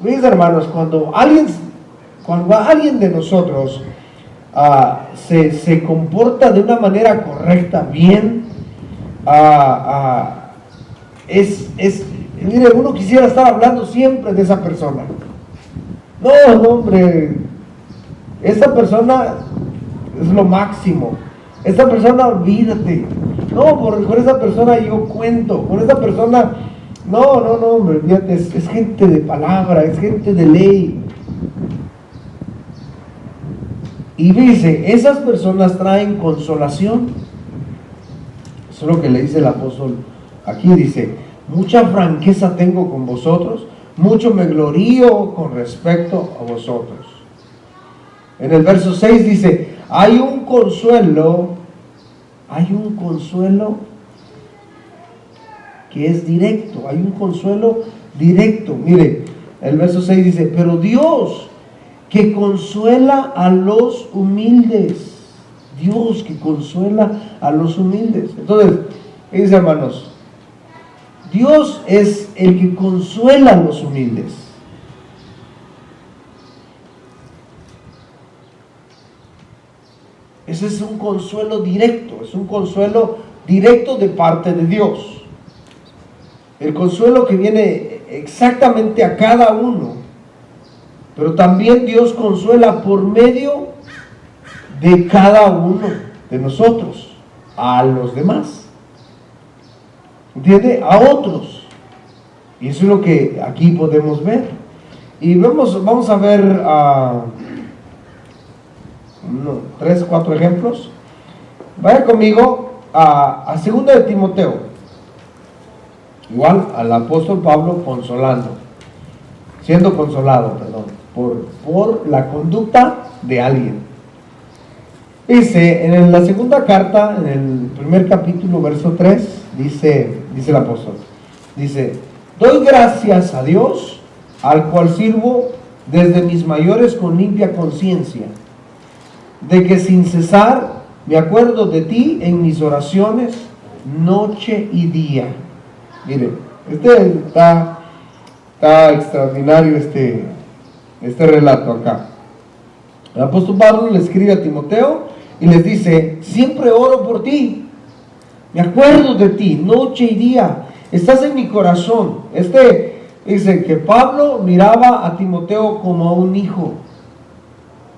mis hermanos, cuando alguien de nosotros se comporta de una manera correcta, bien, mire, uno quisiera estar hablando siempre de esa persona. No, hombre, esta persona es lo máximo. Esta persona, olvídate. No, con esa persona yo cuento, con esa persona, no, hombre, fíjate, es gente de palabra, es gente de ley. Y dice, esas personas traen consolación. Eso es lo que le dice el apóstol. Aquí dice, mucha franqueza tengo con vosotros, mucho me glorío con respecto a vosotros. En el verso 6 dice, hay un consuelo que es directo, hay un consuelo directo. Mire, el verso 6 dice, pero Dios que consuela a los humildes. Dios que consuela a los humildes. Entonces, mis hermanos, Dios es el que consuela a los humildes. Ese es un consuelo directo, es un consuelo directo de parte de Dios. El consuelo que viene exactamente a cada uno. Pero también Dios consuela por medio de cada uno de nosotros, a los demás. ¿Entiende? A otros. Y eso es lo que aquí podemos ver. Y vamos a ver 3, 4 ejemplos. Vaya conmigo a 2 de Timoteo. Igual al apóstol Pablo siendo consolado, por la conducta de alguien. Dice, en la segunda carta, en el primer capítulo, verso 3, dice el apóstol, dice, doy gracias a Dios, al cual sirvo desde mis mayores con limpia conciencia, de que sin cesar me acuerdo de ti en mis oraciones, noche y día. Mire, está extraordinario este relato acá. El apóstol Pablo le escribe a Timoteo y les dice, siempre oro por ti, me acuerdo de ti, noche y día, estás en mi corazón. Dice que Pablo miraba a Timoteo como a un hijo.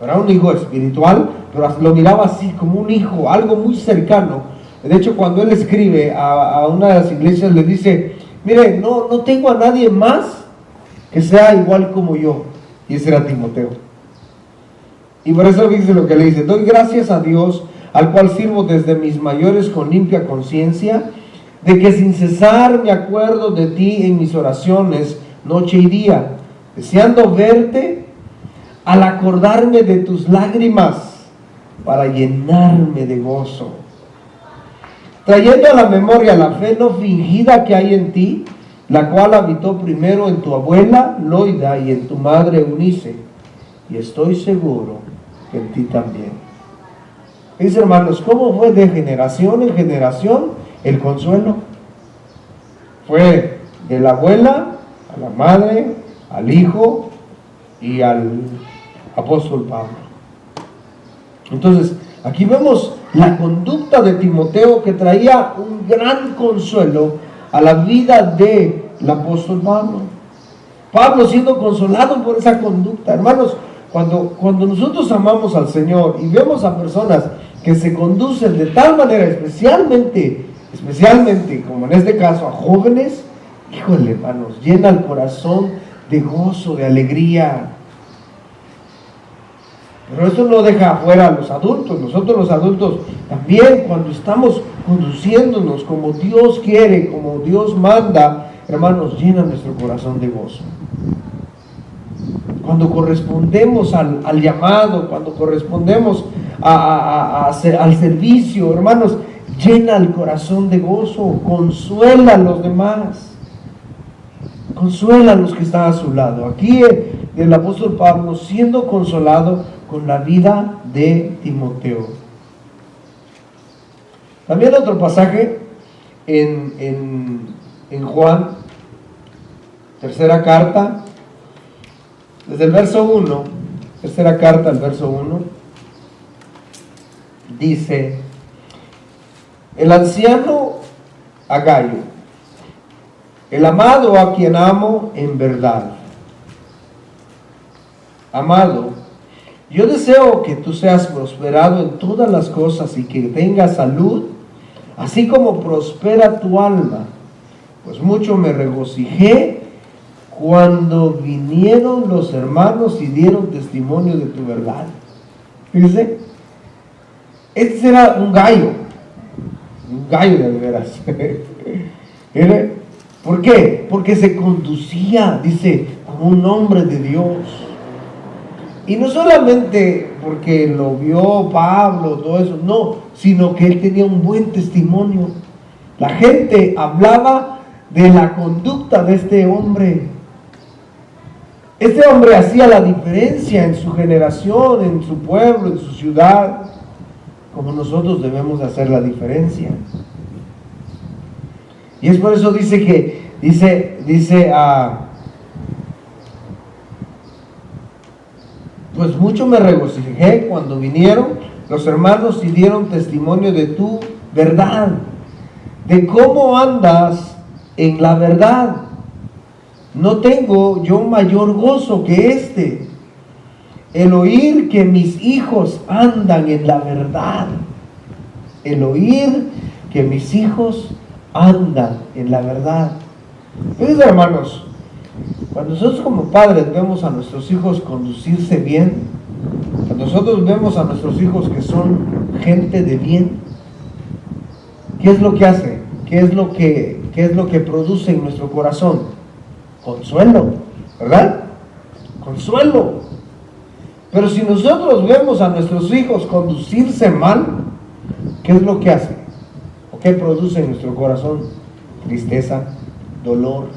Era un hijo espiritual, pero lo miraba así, como un hijo, algo muy cercano. De hecho, cuando él escribe a una de las iglesias, le dice, mire, no tengo a nadie más que sea igual como yo. Y ese era Timoteo. Y por eso dice lo que le dice, doy gracias a Dios, al cual sirvo desde mis mayores con limpia conciencia, de que sin cesar me acuerdo de ti en mis oraciones, noche y día, deseando verte, al acordarme de tus lágrimas, para llenarme de gozo, trayendo a la memoria la fe no fingida que hay en ti, la cual habitó primero en tu abuela Loida y en tu madre Eunice, y estoy seguro que en ti también. Mis hermanos, ¿cómo fue de generación en generación el consuelo? Fue de la abuela a la madre, al hijo y al apóstol Pablo. Entonces, aquí vemos la conducta de Timoteo, que traía un gran consuelo a la vida del apóstol Pablo. Pablo siendo consolado por esa conducta. Hermanos, cuando nosotros amamos al Señor y vemos a personas que se conducen de tal manera, especialmente como en este caso a jóvenes, híjole, hermanos, llena el corazón de gozo, de alegría. Pero eso no deja afuera a los adultos. Nosotros los adultos también, cuando estamos conduciéndonos como Dios quiere, como Dios manda, hermanos, llena nuestro corazón de gozo. Cuando correspondemos al llamado, cuando correspondemos al servicio, hermanos, llena el corazón de gozo, consuela a los demás, consuela a los que están a su lado. Aquí el apóstol Pablo siendo consolado con la vida de Timoteo. También otro pasaje en Juan, tercera carta, desde el verso 1, tercera carta, el verso 1, dice, el anciano Agayo, el amado a quien amo en verdad. Amado, yo deseo que tú seas prosperado en todas las cosas y que tengas salud, así como prospera tu alma. Pues mucho me regocijé cuando vinieron los hermanos y dieron testimonio de tu verdad. Fíjense, este era un gallo de veras. ¿Por qué? Porque se conducía, dice, como un hombre de Dios. Y no solamente porque lo vio Pablo, todo eso, no, sino que él tenía un buen testimonio. La gente hablaba de la conducta de este hombre. Este hombre hacía la diferencia en su generación, en su pueblo, en su ciudad, como nosotros debemos hacer la diferencia. Y es por eso dice que, pues mucho me regocijé cuando vinieron los hermanos y dieron testimonio de tu verdad, de cómo andas en la verdad. No tengo yo mayor gozo que el oír que mis hijos andan en la verdad. El oír que mis hijos andan en la verdad. Fíjense, hermanos, cuando nosotros como padres vemos a nuestros hijos conducirse bien, cuando nosotros vemos a nuestros hijos que son gente de bien, ¿qué es lo que hace? ¿Qué es lo que produce en nuestro corazón? Consuelo, ¿verdad? Consuelo. Pero si nosotros vemos a nuestros hijos conducirse mal, ¿qué es lo que hace? ¿O qué produce en nuestro corazón? Tristeza, dolor,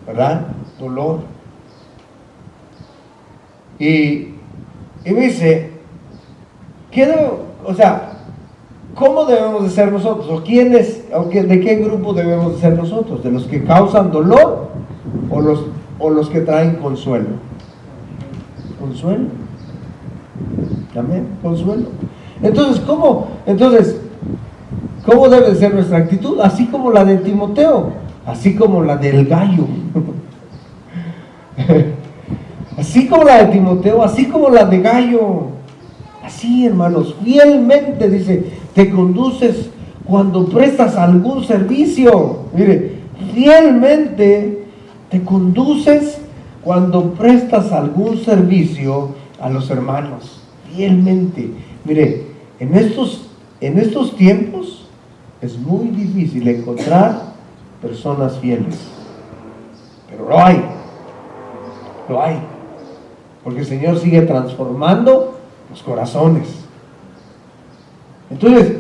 ¿verdad? Dolor. Y me dice, ¿cómo debemos de ser nosotros? ¿De qué grupo debemos de ser nosotros? ¿De los que causan dolor o los que traen consuelo? Consuelo. Amén, consuelo. Entonces, ¿cómo debe de ser nuestra actitud? Así como la de Timoteo, así como la del gallo. Así como la de Timoteo, así como la de gallo. Así, hermanos, fielmente, dice, te conduces cuando prestas algún servicio. Mire, fielmente te conduces cuando prestas algún servicio a los hermanos. Fielmente. Mire, en estos tiempos es muy difícil encontrar personas fieles. Pero lo hay. Porque el Señor sigue transformando los corazones. Entonces,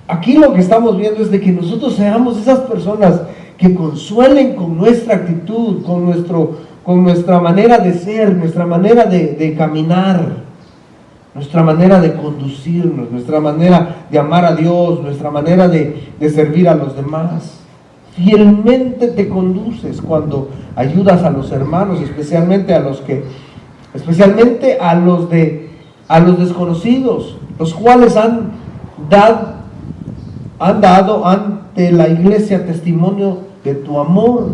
aquí lo que estamos viendo es de que nosotros seamos esas personas que consuelen con nuestra actitud, con nuestra manera de ser, nuestra manera de caminar, nuestra manera de conducirnos, nuestra manera de amar a Dios, nuestra manera de servir a los demás. Fielmente te conduces cuando ayudas a los hermanos, especialmente a los desconocidos, los cuales han dado ante la iglesia testimonio de tu amor,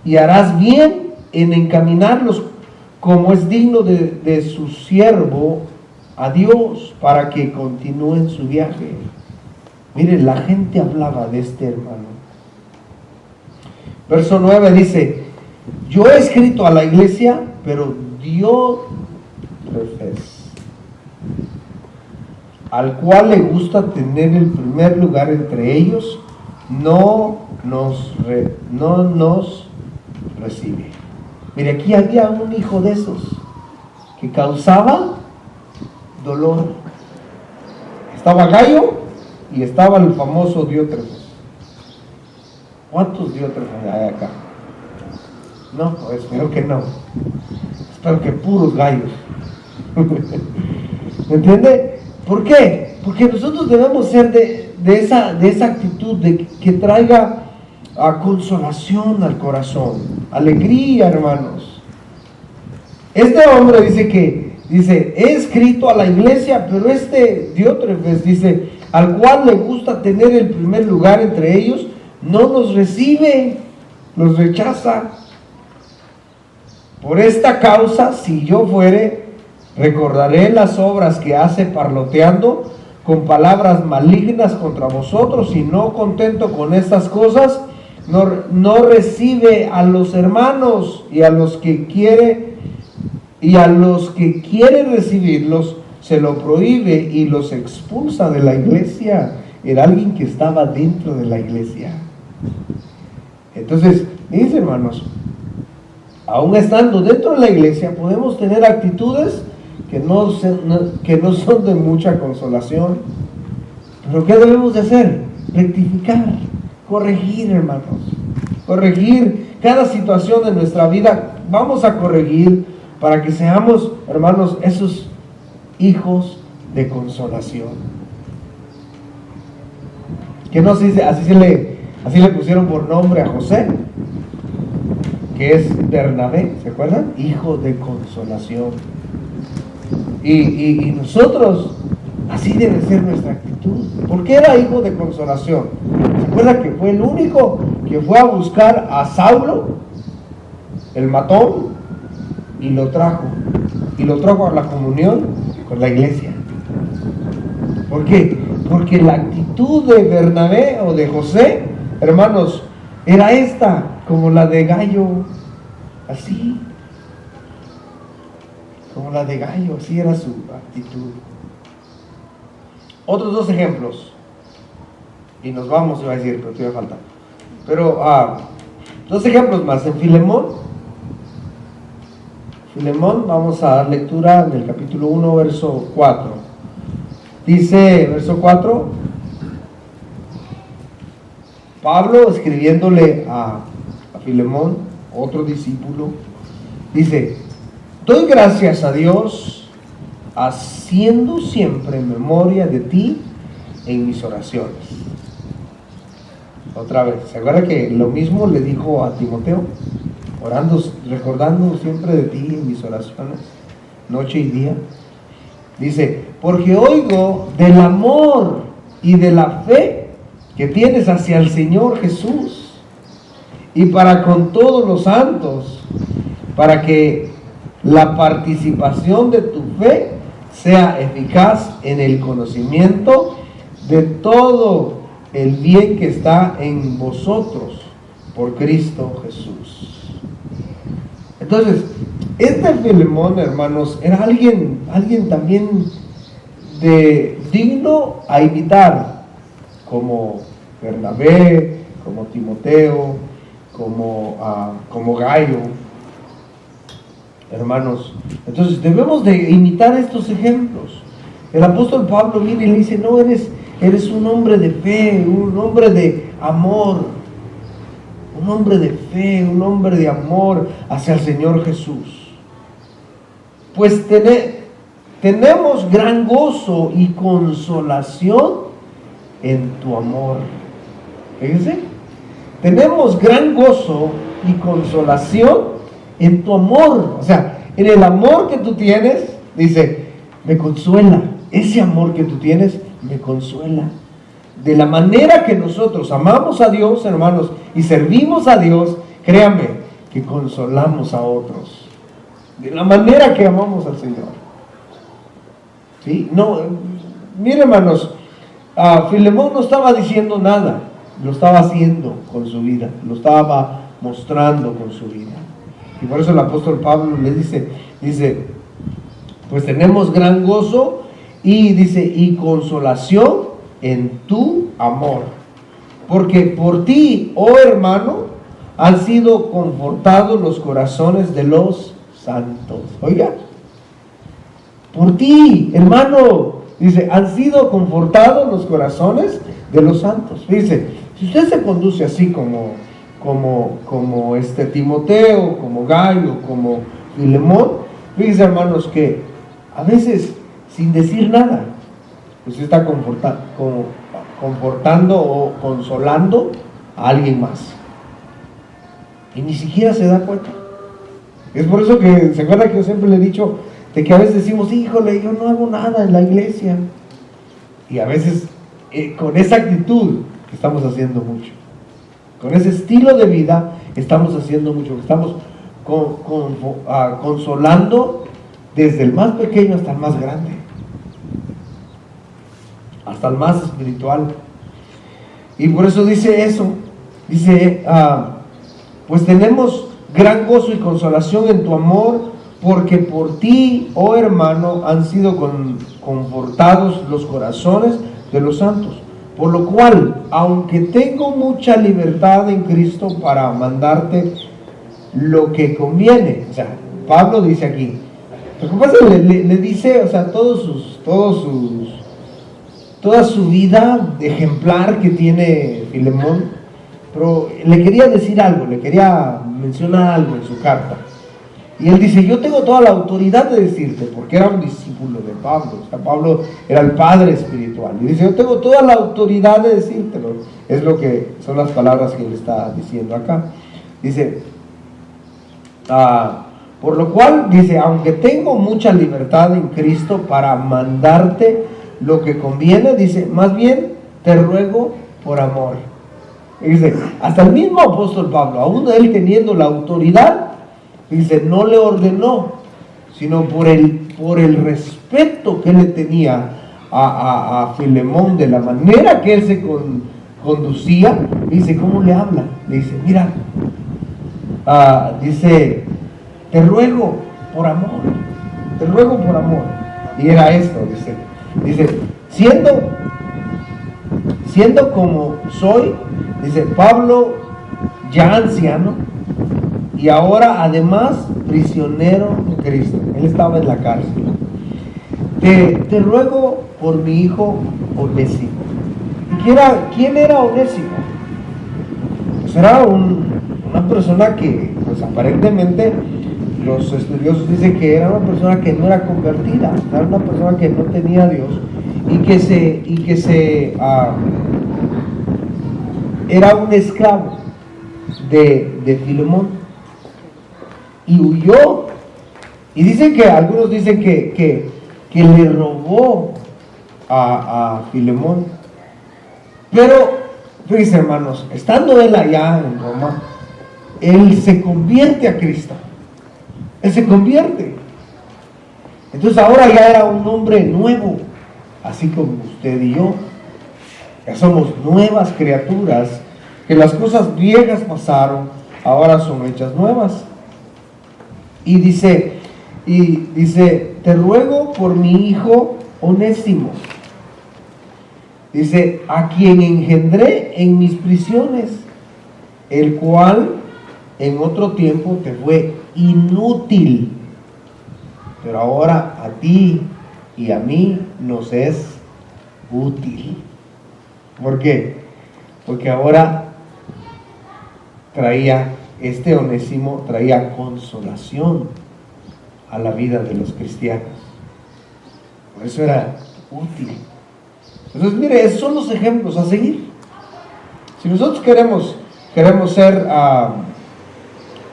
y harás bien en encaminarlos como es digno de su siervo a Dios, para que continúen su viaje. Mire, la gente hablaba de este hermano. Verso 9 dice, yo he escrito a la iglesia, pero Diótrefes, al cual le gusta tener el primer lugar entre ellos, no nos recibe. Mire, aquí había un hijo de esos que causaba dolor. Estaba Gallo y estaba el famoso Diótrefes. ¿Cuántos Diótrefes hay acá? No, espero que no. Espero que puros gallos. ¿Me entiende? ¿Por qué? Porque nosotros debemos ser de esa actitud de que traiga consolación al corazón, alegría, hermanos. Este hombre dice, he escrito a la iglesia, pero este Diótrefes dice, al cual le gusta tener el primer lugar entre ellos, no nos recibe, nos rechaza. Por esta causa, si yo fuere, recordaré las obras que hace parloteando, con palabras malignas contra vosotros, y no contento con estas cosas, no recibe a los hermanos, y a los que quiere recibirlos se lo prohíbe y los expulsa de la iglesia. Era alguien que estaba dentro de la iglesia. Entonces, mis hermanos, aún estando dentro de la iglesia, podemos tener actitudes que no son de mucha consolación. Pero ¿qué debemos de hacer? Rectificar, corregir, hermanos. Corregir cada situación de nuestra vida. Vamos a corregir para que seamos, hermanos, esos hijos de consolación. Que no se dice, así le pusieron por nombre a José, que es Bernabé, ¿se acuerdan? Hijo de consolación. Y nosotros, así debe ser nuestra actitud. ¿Por qué era hijo de consolación? ¿Se acuerdan que fue el único que fue a buscar a Saulo, el matón, y lo trajo a la comunión con la iglesia? ¿Por qué? Porque la actitud de Bernabé o de José, hermanos, era esta, como la de Gallo, así, como la de Gallo, así era su actitud. Otros dos ejemplos, y nos vamos, iba a decir, pero todavía falta. Pero dos ejemplos más. En Filemón, vamos a dar lectura en el capítulo 1, verso 4. Dice, verso 4, Pablo escribiéndole a Filemón, otro discípulo, dice: doy gracias a Dios, haciendo siempre memoria de ti en mis oraciones. Otra vez, ¿se acuerda que lo mismo le dijo a Timoteo? Orando, recordando siempre de ti en mis oraciones, noche y día. Dice: porque oigo del amor y de la fe que tienes hacia el Señor Jesús y para con todos los santos, para que la participación de tu fe sea eficaz en el conocimiento de todo el bien que está en vosotros por Cristo Jesús. Entonces, este Filemón, hermanos, era alguien también digno a imitar, como Bernabé, como Timoteo, como Gallo, hermanos. Entonces debemos de imitar estos ejemplos. El apóstol Pablo viene y le dice: no, eres un hombre de fe, un hombre de amor, un hombre de fe, un hombre de amor hacia el Señor Jesús. Pues tenemos gran gozo y consolación en tu amor. Fíjense, tenemos gran gozo y consolación en tu amor. O sea, en el amor que tú tienes, dice, me consuela. Ese amor que tú tienes me consuela. De la manera que nosotros amamos a Dios, hermanos, y servimos a Dios, créanme que consolamos a otros. De la manera que amamos al Señor. ¿Sí? No, miren, hermanos, Filemón no estaba diciendo nada, lo estaba haciendo con su vida, lo estaba mostrando con su vida. Y por eso el apóstol Pablo le dice, pues tenemos gran gozo y dice, y consolación en tu amor, porque por ti, oh hermano, han sido confortados los corazones de los santos. Oiga, por ti, hermano, dice, han sido confortados los corazones de los santos. Dice, si usted se conduce así como Timoteo, como Gallo, como Filemón, fíjense, hermanos, que a veces sin decir nada, usted está confortando o consolando a alguien más y ni siquiera se da cuenta. Es por eso que se acuerda que yo siempre le he dicho de que a veces decimos, híjole, yo no hago nada en la iglesia, y a veces con esa actitud estamos haciendo mucho, con ese estilo de vida estamos haciendo mucho, estamos consolando desde el más pequeño hasta el más grande. hasta el más espiritual. Y por eso dice eso, dice, pues tenemos gran gozo y consolación en tu amor, porque por ti, oh hermano, han sido confortados los corazones de los santos. Por lo cual, aunque tengo mucha libertad en Cristo para mandarte lo que conviene, o sea, Pablo dice aquí, lo que pasa es que le dice, o sea, toda su vida ejemplar que tiene Filemón, pero le quería decir algo, le quería mencionar algo en su carta. Y él dice, yo tengo toda la autoridad de decirte, porque era un discípulo de Pablo, o sea, Pablo era el padre espiritual. Y dice, yo tengo toda la autoridad de decírtelo. Es lo que son las palabras que él está diciendo acá. Dice, por lo cual, dice, aunque tengo mucha libertad en Cristo para mandarte lo que conviene, dice, más bien te ruego por amor. Y dice, hasta el mismo apóstol Pablo, aún él teniendo la autoridad, dice, no le ordenó, sino por el respeto que le tenía a Filemón, de la manera que él se conducía. Dice, ¿cómo le habla? Le dice, mira, dice, te ruego por amor, te ruego por amor. Y era esto, dice, siendo como soy, dice, Pablo ya anciano, y ahora además prisionero de Cristo. Él estaba en la cárcel. Te ruego por mi hijo Onésimo. ¿Quién era Onésimo? Pues era una persona que, pues aparentemente, los estudiosos dicen que era una persona que no era convertida, era una persona que no tenía a Dios, y que era un esclavo de Filemón. Y huyó, y dicen que algunos dicen que le robó a Filemón. Pero fíjense, hermanos, estando él allá en Roma, él se convierte a Cristo, él se convierte. Entonces ahora ya era un hombre nuevo, así como usted y yo. Ya somos nuevas criaturas, que las cosas viejas pasaron, ahora son hechas nuevas. Y dice, te ruego por mi hijo Onésimo. Dice, a quien engendré en mis prisiones, el cual en otro tiempo te fue inútil, pero ahora a ti y a mí nos es útil. ¿Por qué? Porque ahora este Onésimo traía consolación a la vida de los cristianos. Por eso era útil. Entonces, mire, esos son los ejemplos a seguir. Si nosotros queremos ser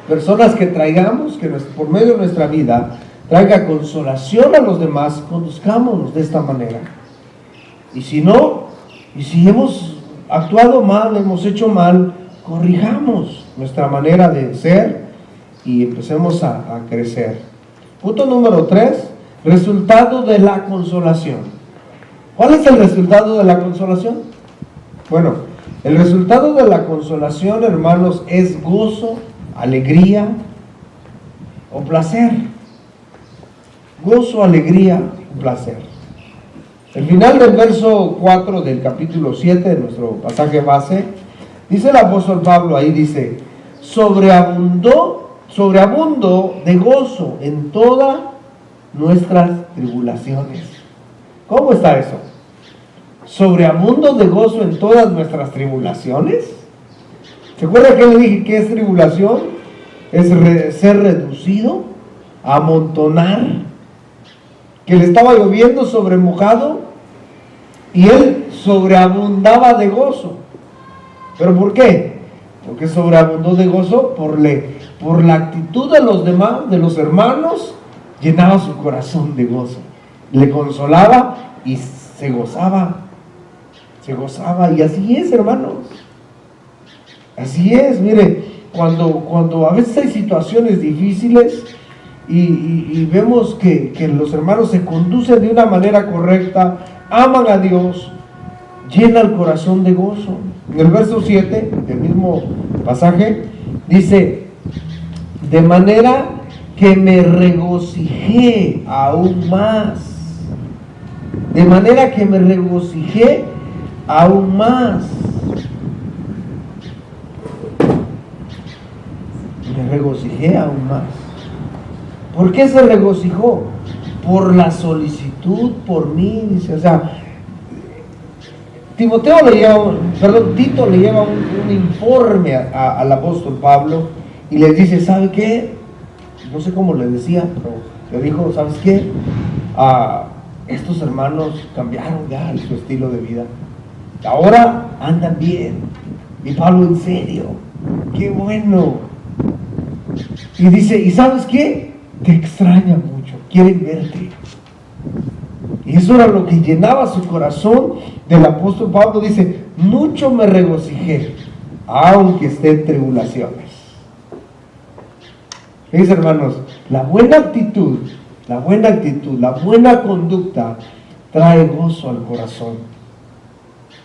personas que traigamos, que por medio de nuestra vida traiga consolación a los demás, conduzcámonos de esta manera. Y si no, y si hemos actuado mal, hemos hecho mal, corrijamos nuestra manera de ser y empecemos a crecer. Punto número 3, resultado de la consolación. ¿Cuál es el resultado de la consolación? Bueno, el resultado de la consolación, hermanos, es gozo, alegría o placer. Gozo, alegría, placer. El final del verso 4 del capítulo 7 de nuestro pasaje base, dice el apóstol Pablo ahí, dice, sobreabundo de gozo en todas nuestras tribulaciones. ¿Cómo está eso? Sobreabundo de gozo en todas nuestras tribulaciones. ¿Se acuerda que le dije que es tribulación? Es ser reducido, amontonar, que le estaba lloviendo sobre mojado y él sobreabundaba de gozo. ¿Pero por qué? Porque sobreabundó de gozo por la actitud de los demás, de los hermanos, llenaba su corazón de gozo, le consolaba y se gozaba, y así es, hermanos, así es. Mire, cuando a veces hay situaciones difíciles y vemos que los hermanos se conducen de una manera correcta, aman a Dios, llena el corazón de gozo. En el verso 7 del mismo pasaje dice: de manera que me regocijé aún más. De manera que me regocijé aún más. Me regocijé aún más. ¿Por qué se regocijó? Por la solicitud por mí, dice. O sea, Tito le lleva un informe al apóstol Pablo y le dice: ¿sabe qué? No sé cómo le decía, pero le dijo: ¿sabes qué? Estos hermanos cambiaron ya su estilo de vida. Ahora andan bien. Y Pablo: en serio, qué bueno. Y dice: ¿y sabes qué? Te extraña mucho, quieren verte. Y eso era lo que llenaba su corazón del apóstol Pablo. Dice: mucho me regocijé, aunque esté en tribulaciones. Fíjense, hermanos, la buena actitud, la buena conducta trae gozo al corazón.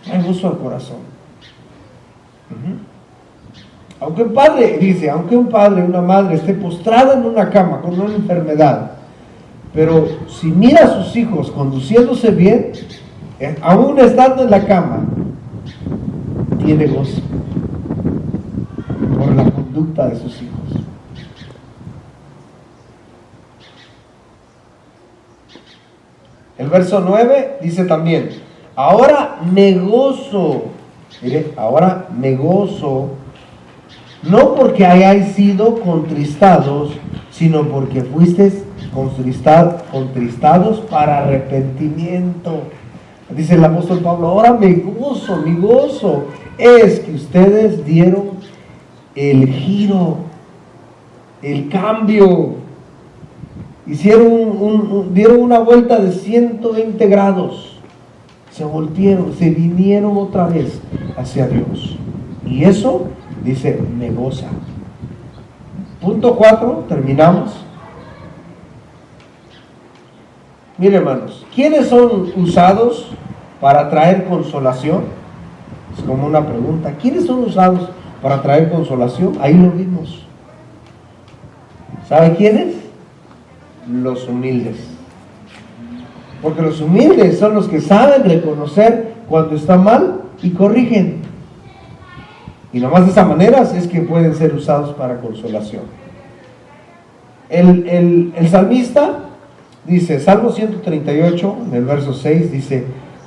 Trae gozo al corazón. Aunque un padre, una madre esté postrada en una cama con una enfermedad, pero si mira a sus hijos conduciéndose bien, aún estando en la cama, tiene gozo por la conducta de sus hijos. El verso 9 dice también: ahora me gozo. Mire, ahora me gozo, no porque hayáis sido contristados, sino porque fuisteis contristados para arrepentimiento. Dice el apóstol Pablo: ahora mi gozo es que ustedes dieron el giro, el cambio, dieron una vuelta de 120 grados, se voltearon, se vinieron otra vez hacia Dios. Y eso, dice, me goza. Punto 4, terminamos. Mire, hermanos, ¿quiénes son usados para traer consolación? Es como una pregunta. ¿Quiénes son usados para traer consolación? Ahí lo vimos. ¿Sabe quiénes? Los humildes. Porque los humildes son los que saben reconocer cuando está mal y corrigen. Y nomás de esa manera es que pueden ser usados para consolación. El salmista dice, Salmo 138, en el verso 6, dice: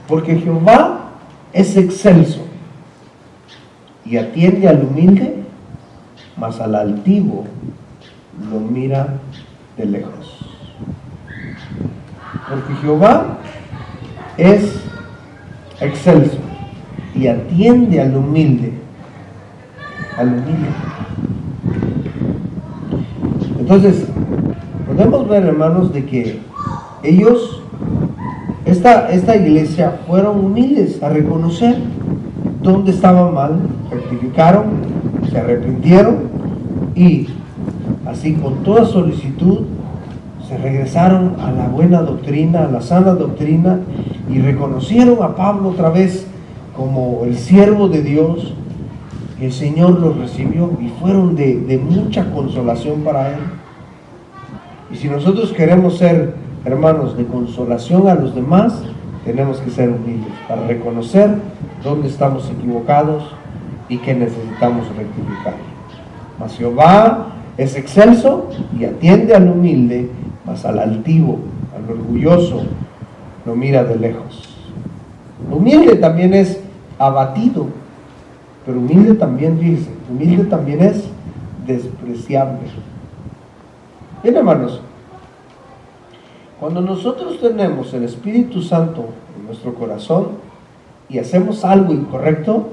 porque Jehová es excelso y atiende al humilde, mas al altivo lo mira de lejos. Porque Jehová es excelso y atiende al humilde. Entonces, podemos ver, hermanos, de que ellos, esta iglesia, fueron humildes a reconocer dónde estaba mal, rectificaron, se arrepintieron y así con toda solicitud se regresaron a la buena doctrina, a la sana doctrina, y reconocieron a Pablo otra vez como el siervo de Dios. El Señor los recibió y fueron de mucha consolación para él. Y si nosotros queremos ser, hermanos, de consolación a los demás, tenemos que ser humildes para reconocer dónde estamos equivocados y que necesitamos rectificar. Mas Jehová es excelso y atiende al humilde, mas al altivo, al orgulloso, lo mira de lejos. Humilde también es abatido, pero humilde también, fíjense, humilde también es despreciable. Bien, hermanos, cuando nosotros tenemos el Espíritu Santo en nuestro corazón y hacemos algo incorrecto,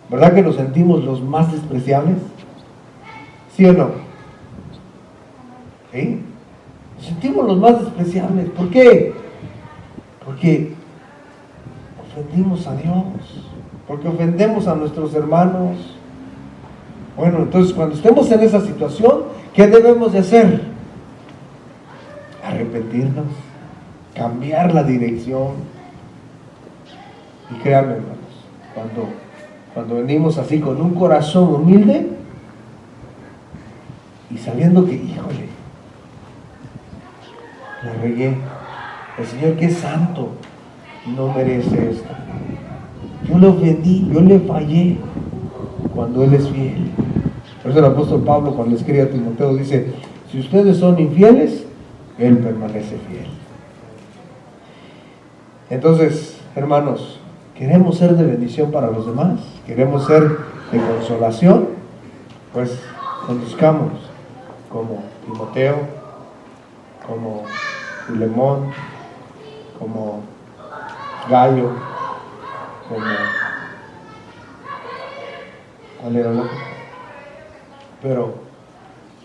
¿verdad que nos sentimos los más despreciables? ¿Sí o no? ¿Sí? Nos sentimos los más despreciables. ¿Por qué? Porque ofendimos a Dios, porque ofendemos a nuestros hermanos. Bueno, entonces cuando estemos en esa situación, ¿qué debemos de hacer? Arrepentirnos, cambiar la dirección Y créanme, hermanos, cuando venimos así con un corazón humilde y sabiendo que, híjole, la regué, el Señor que es santo no merece esto, yo le ofendí, yo le fallé, cuando Él es fiel. Por eso el apóstol Pablo, cuando le escribe a Timoteo, dice: si ustedes son infieles, Él permanece fiel. Entonces, hermanos, queremos ser de bendición para los demás, queremos ser de consolación, pues conduzcamos como Timoteo, como Filemón, como Gallo, como... ¿cuál era el otro? Pero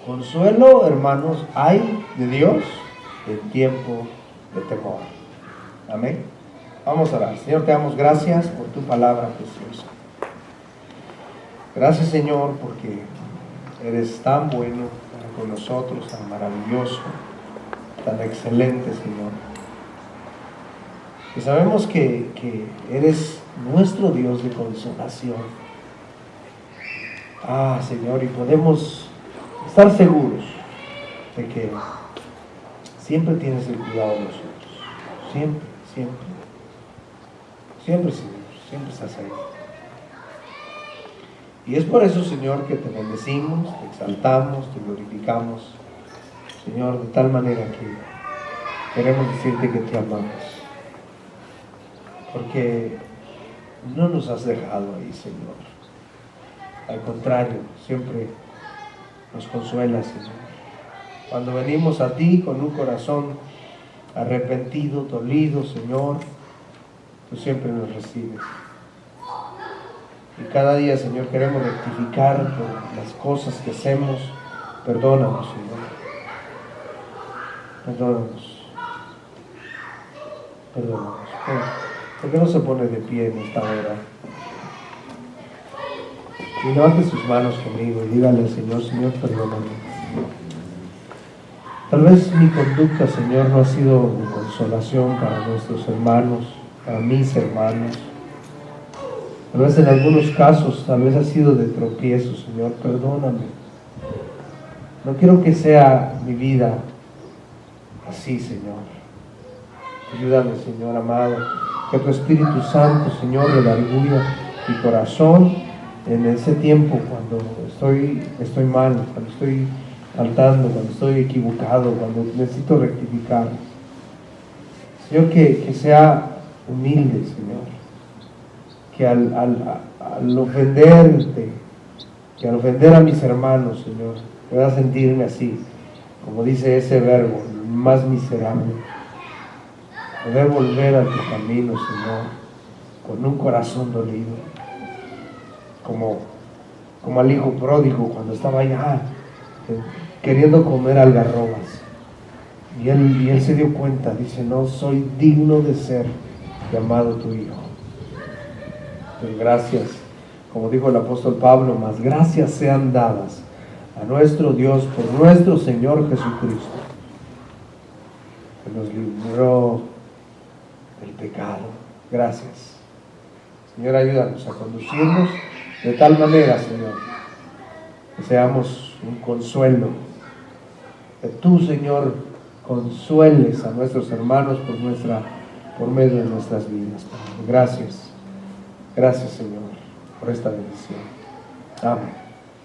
consuelo, hermanos, hay de Dios en tiempo de temor. Amén. Vamos a orar. Señor, te damos gracias por tu palabra preciosa. Gracias, Señor, porque eres tan bueno para con nosotros, tan maravilloso, tan excelente, Señor. Y sabemos que eres nuestro Dios de consolación. Señor, y podemos estar seguros de que siempre tienes el cuidado de nosotros. Siempre, siempre. Siempre, Señor, siempre estás ahí. Y es por eso, Señor, que te bendecimos, te exaltamos, te glorificamos, Señor, de tal manera que queremos decirte que te amamos. Porque no nos has dejado ahí, Señor. Al contrario, siempre nos consuelas, Señor. Cuando venimos a ti con un corazón arrepentido, dolido, Señor, tú siempre nos recibes. Y cada día, Señor, queremos rectificar por las cosas que hacemos. Perdónanos, Señor. Perdónanos. Perdónanos. ¿Por qué no se pone de pie en esta hora? Y levante sus manos conmigo y dígale al Señor: Señor, perdóname. Tal vez mi conducta, Señor, no ha sido de consolación para nuestros hermanos, para mis hermanos. Tal vez en algunos casos, tal vez ha sido de tropiezo, Señor, perdóname. No quiero que sea mi vida así, Señor. Ayúdame, Señor amado, que tu Espíritu Santo, Señor, redarguya mi corazón en ese tiempo cuando estoy mal, cuando estoy faltando, cuando estoy equivocado, cuando necesito rectificar. Señor, que sea humilde, Señor, que al ofenderte, que al ofender a mis hermanos, Señor, pueda sentirme así, como dice ese verbo, más miserable. Poder volver a tu camino, Señor, con un corazón dolido, como al hijo pródigo cuando estaba allá queriendo comer algarrobas. Y él se dio cuenta, dice: no soy digno de ser llamado tu hijo. Pero gracias, como dijo el apóstol Pablo, más gracias sean dadas a nuestro Dios por nuestro Señor Jesucristo, que nos libró del pecado. Gracias. Señor, ayúdanos a conducirnos de tal manera, Señor, que seamos un consuelo, que tú, Señor, consueles a nuestros hermanos por medio de nuestras vidas. Gracias, gracias, Señor, por esta bendición. Amén.